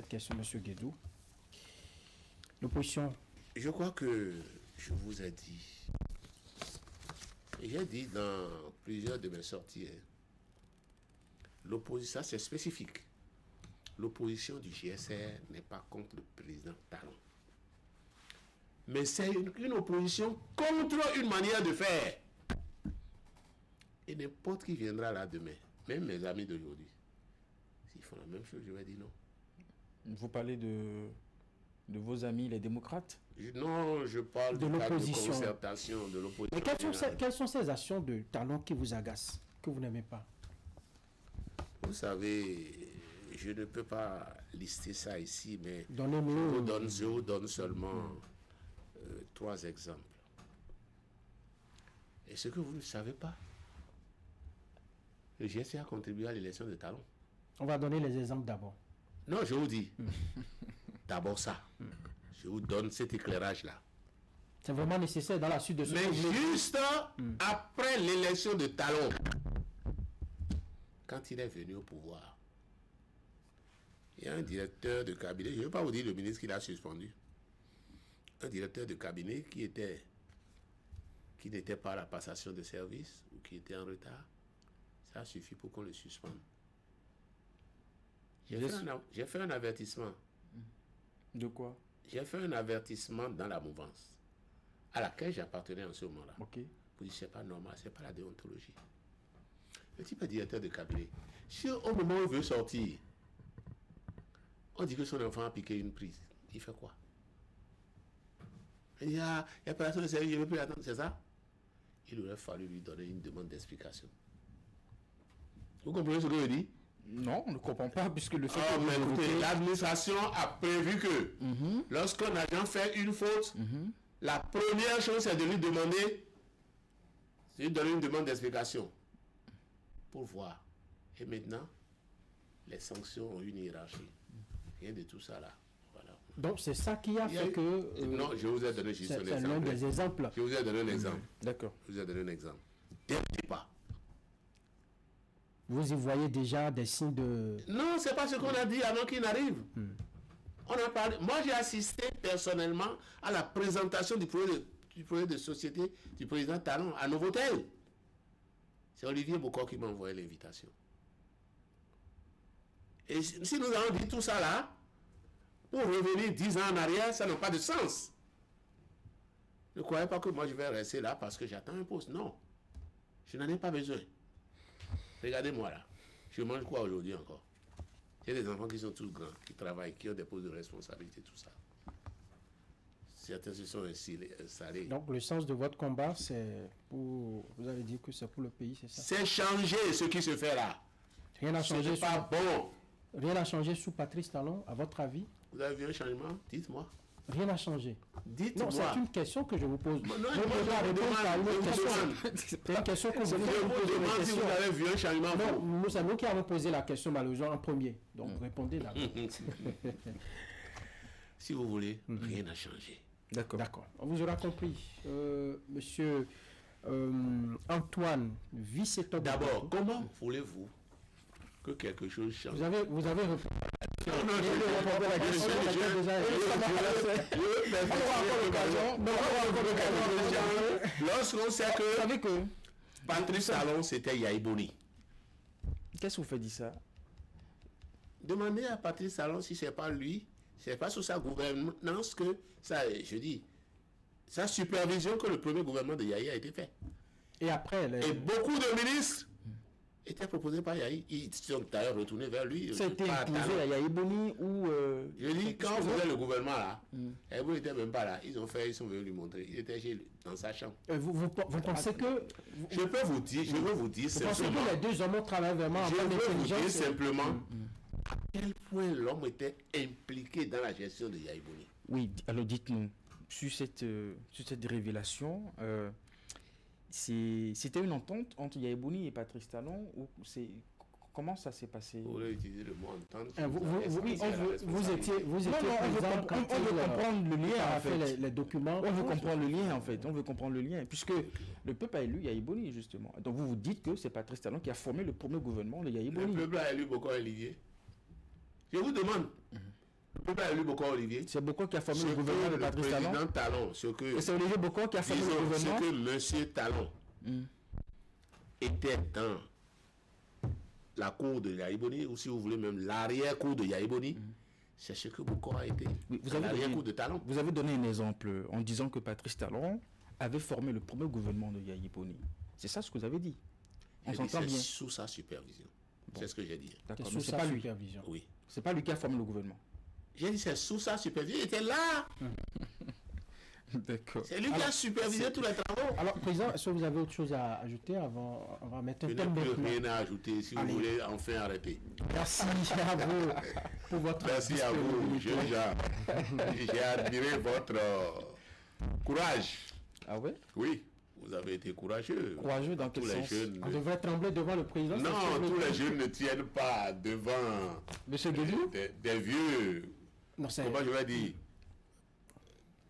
question, M. Guédou. L'opposition. Je crois que je vous ai dit, j'ai dit dans plusieurs de mes sorties, hein, l'opposition, c'est spécifique. L'opposition du GSR n'est pas contre le président Talon. Mais c'est une opposition contre une manière de faire. Et n'importe qui viendra là demain, même mes amis d'aujourd'hui, s'ils font la même chose, je vais dire non. Vous parlez de vos amis, les démocrates? Non, je parle De du cadre de l'opposition. concertation, de l'opposition. Mais quelles sont ces actions de Talon qui vous agacent, que vous n'aimez pas? Vous savez, je ne peux pas lister ça ici, mais Donnez-nous. je vous donne seulement 3 exemples. Et ce que vous ne savez pas, le GSC a contribué à l'élection de Talon. On va donner les exemples d'abord. Non, je vous dis. D'abord ça. Je vous donne cet éclairage-là. C'est vraiment nécessaire dans la suite de ce Mais que vous voulez. juste après l'élection de Talon, quand il est venu au pouvoir, il y a un directeur de cabinet, je ne vais pas vous dire le ministre qu'il a suspendu, un directeur de cabinet qui n'était pas à la passation de service ou qui était en retard. Ça suffit pour qu'on le suspende. J'ai fait un avertissement. De quoi? J'ai fait un avertissement dans la mouvance à laquelle j'appartenais en ce moment-là. Ok. Pour dire, c'est pas normal, c'est pas la déontologie. Le type est directeur de cabinet. Si au moment où il veut sortir, on dit que son enfant a piqué une prise, il fait quoi? Il y a personne de service, je ne veux plus attendre, c'est ça? Il aurait fallu lui donner une demande d'explication. Vous comprenez ce que je dis? Non, on ne comprend pas, puisque le fait Ah, que mais vous écoutez, évoquez- l'administration a prévu que lorsqu'un agent fait une faute, la première chose, c'est de lui demander, c'est de lui donner une demande d'explication pour voir. Et maintenant, les sanctions ont une hiérarchie. Rien de tout ça là. Voilà. Donc c'est ça qui a Il y a fait eu- que... non, je vous ai donné juste un c'est l'un exemple. des exemples. Je vous ai donné un exemple. D'accord. Je vous ai donné un exemple. Dès le départ. Vous y voyez déjà des signes de... Non, c'est pas ce qu'on a dit avant qu'il n'arrive. On a parlé. Moi, j'ai assisté personnellement à la présentation du projet de société du président Talon à Novotel. C'est Olivier Bocor qui m'a envoyé l'invitation. Et si nous avons dit tout ça là, pour revenir 10 ans en arrière, ça n'a pas de sens. Ne croyez pas que moi je vais rester là parce que j'attends un poste. Non. Je n'en ai pas besoin. Regardez-moi là. Je mange quoi aujourd'hui encore? J'ai des enfants qui sont tous grands, qui travaillent, qui ont des postes de responsabilité, tout ça. Certains se sont installés. Donc, le sens de votre combat, c'est pour... Vous avez dit que c'est pour le pays, c'est ça? C'est changer ce qui se fait là. Rien n'a Ce changé, n'est pas bon. rien n'a changé sous Patrice Talon, à votre avis? Vous avez vu un changement? Dites-moi. Rien n'a changé. Dites-moi. Non, c'est une question que je vous pose. Non, Je moi, vous pose la je réponse demande, à une je autre vous question. demande. C'est une question que Je vous vous demande si vous avez vu un changement. Non, c'est nous qui avons posé la question malheureusement en premier. Donc répondez là. Si vous voulez, rien n'a changé. D'accord. On vous aura compris. Monsieur Antoine Vicetop. D'abord, comment voulez-vous que quelque chose change? Vous avez répondu. Non, lorsqu'on sait que Vous savez que... Patrice Talon, c'était Yahi Boni. Qu'est-ce que vous faites dire ça? Demandez à Patrice Talon si c'est pas lui, c'est pas sous sa gouvernance que ça, je dis, sa supervision que le premier gouvernement de Yahi a été fait. Et après, Et beaucoup de ministres étaient proposés par Yahi. Ils sont d'ailleurs retournés vers lui. C'était pas à imposé Talon. à Yahi Boni ou... Je dis, quand on faisait le gouvernement là, Yahi Boni n'était même pas là. Ils sont venus lui montrer. Il était dans sa chambre. vous pensez que... Je peux vous dire, Vous pensez simplement. que les deux hommes travaillent vraiment en Je bonne veux vous dire intelligence? simplement à quel point l'homme était impliqué dans la gestion de Yahi Boni. Oui, alors dites-nous, sur cette révélation, c'était une entente entre Yahi Boni et Patrice Talon ou comment ça s'est passé? Vous voulez utiliser le mot entente? Vous étiez présent quand on veut comprendre le lien a en fait fait. les documents. On veut comprendre le lien en fait, on veut comprendre le lien, puisque le peuple a élu Yahi Boni justement. Donc vous dites que c'est Patrice Talon qui a formé le premier gouvernement de Yahi Le Boni. peuple a élu Bokar Olivier. Je vous demande. Le peuple a élu Bokar Olivier. C'est Bokar qui a formé Ce le gouvernement que de le Patrice Talon. président Talon, ce que, Et c'est Olivier Bokar qui a formé le disons, gouvernement. ce que monsieur Talon était dans la cour de Yahi Boni, ou si vous voulez même l'arrière-cour de Yahi Boni, c'est ce que Bokar a été. Oui, Dans l'arrière-cour de Talon. Vous avez donné un exemple en disant que Patrice Talon avait formé le premier gouvernement de Yahi Boni. C'est ça ce que vous avez dit. On Je dis, s'entend c'est bien. sous sa supervision. C'est ce que j'ai dit. D'accord, C'est mais sous c'est sa pas lui. supervision. Oui. C'est pas lui qui a formé le gouvernement. J'ai dit c'est sous sa supervision. Il était là. D'accord. C'est lui qui a supervisé tous les travaux. Alors, Président, est-ce que vous avez autre chose à ajouter avant? On va mettre Je un n'ai thème plus maintenant. rien à ajouter. Si vous voulez enfin arrêter. Merci à vous pour votre Merci à vous, disponibilité. jeune gens. J'ai admiré votre courage. Ah ouais? Oui, vous avez été courageux. Courageux dans quel Tous les sens? jeunes. On devrait trembler devant le président. Non, tous les jeunes ne tiennent pas devant Monsieur Guédou? des vieux. Non, c'est... Comment je vais dire?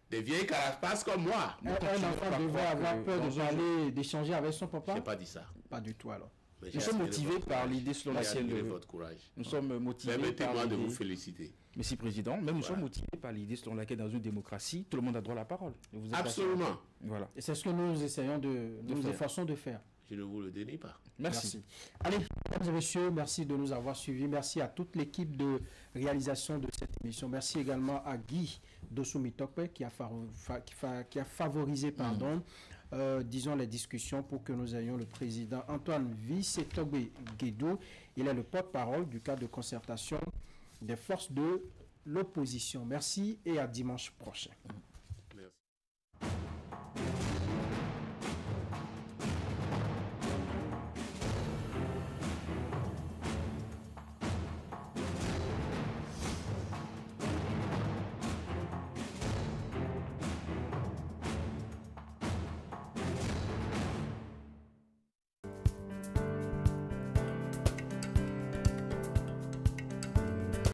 Des vieilles carapaces comme moi. Un enfant devrait avoir peur de parler, d'échanger avec son Je papa? n'ai pas dit ça. Pas du tout alors. Mais Nous j'ai sommes admiré motivés votre par courage. l'idée selon J'ai laquelle admiré votre courage. nous sommes motivés par Permettez-moi de vous l'idée. féliciter. Merci Président, même nous sommes motivés par l'idée selon laquelle dans une démocratie, tout le monde a droit à la parole. Et vous êtes Absolument. d'accord. Voilà. Et c'est ce que nous essayons nous faire. efforçons de faire. Je ne vous le dénie pas. Merci. Allez, mesdames et messieurs, merci de nous avoir suivis. Merci à toute l'équipe de réalisation de cette émission. Merci également à Guy Dosumitope qui a favorisé disons les discussions pour que nous ayons le président Antoine Vicetop Guédou. Il est le porte-parole du cadre de concertation des forces de l'opposition. Merci et à dimanche prochain.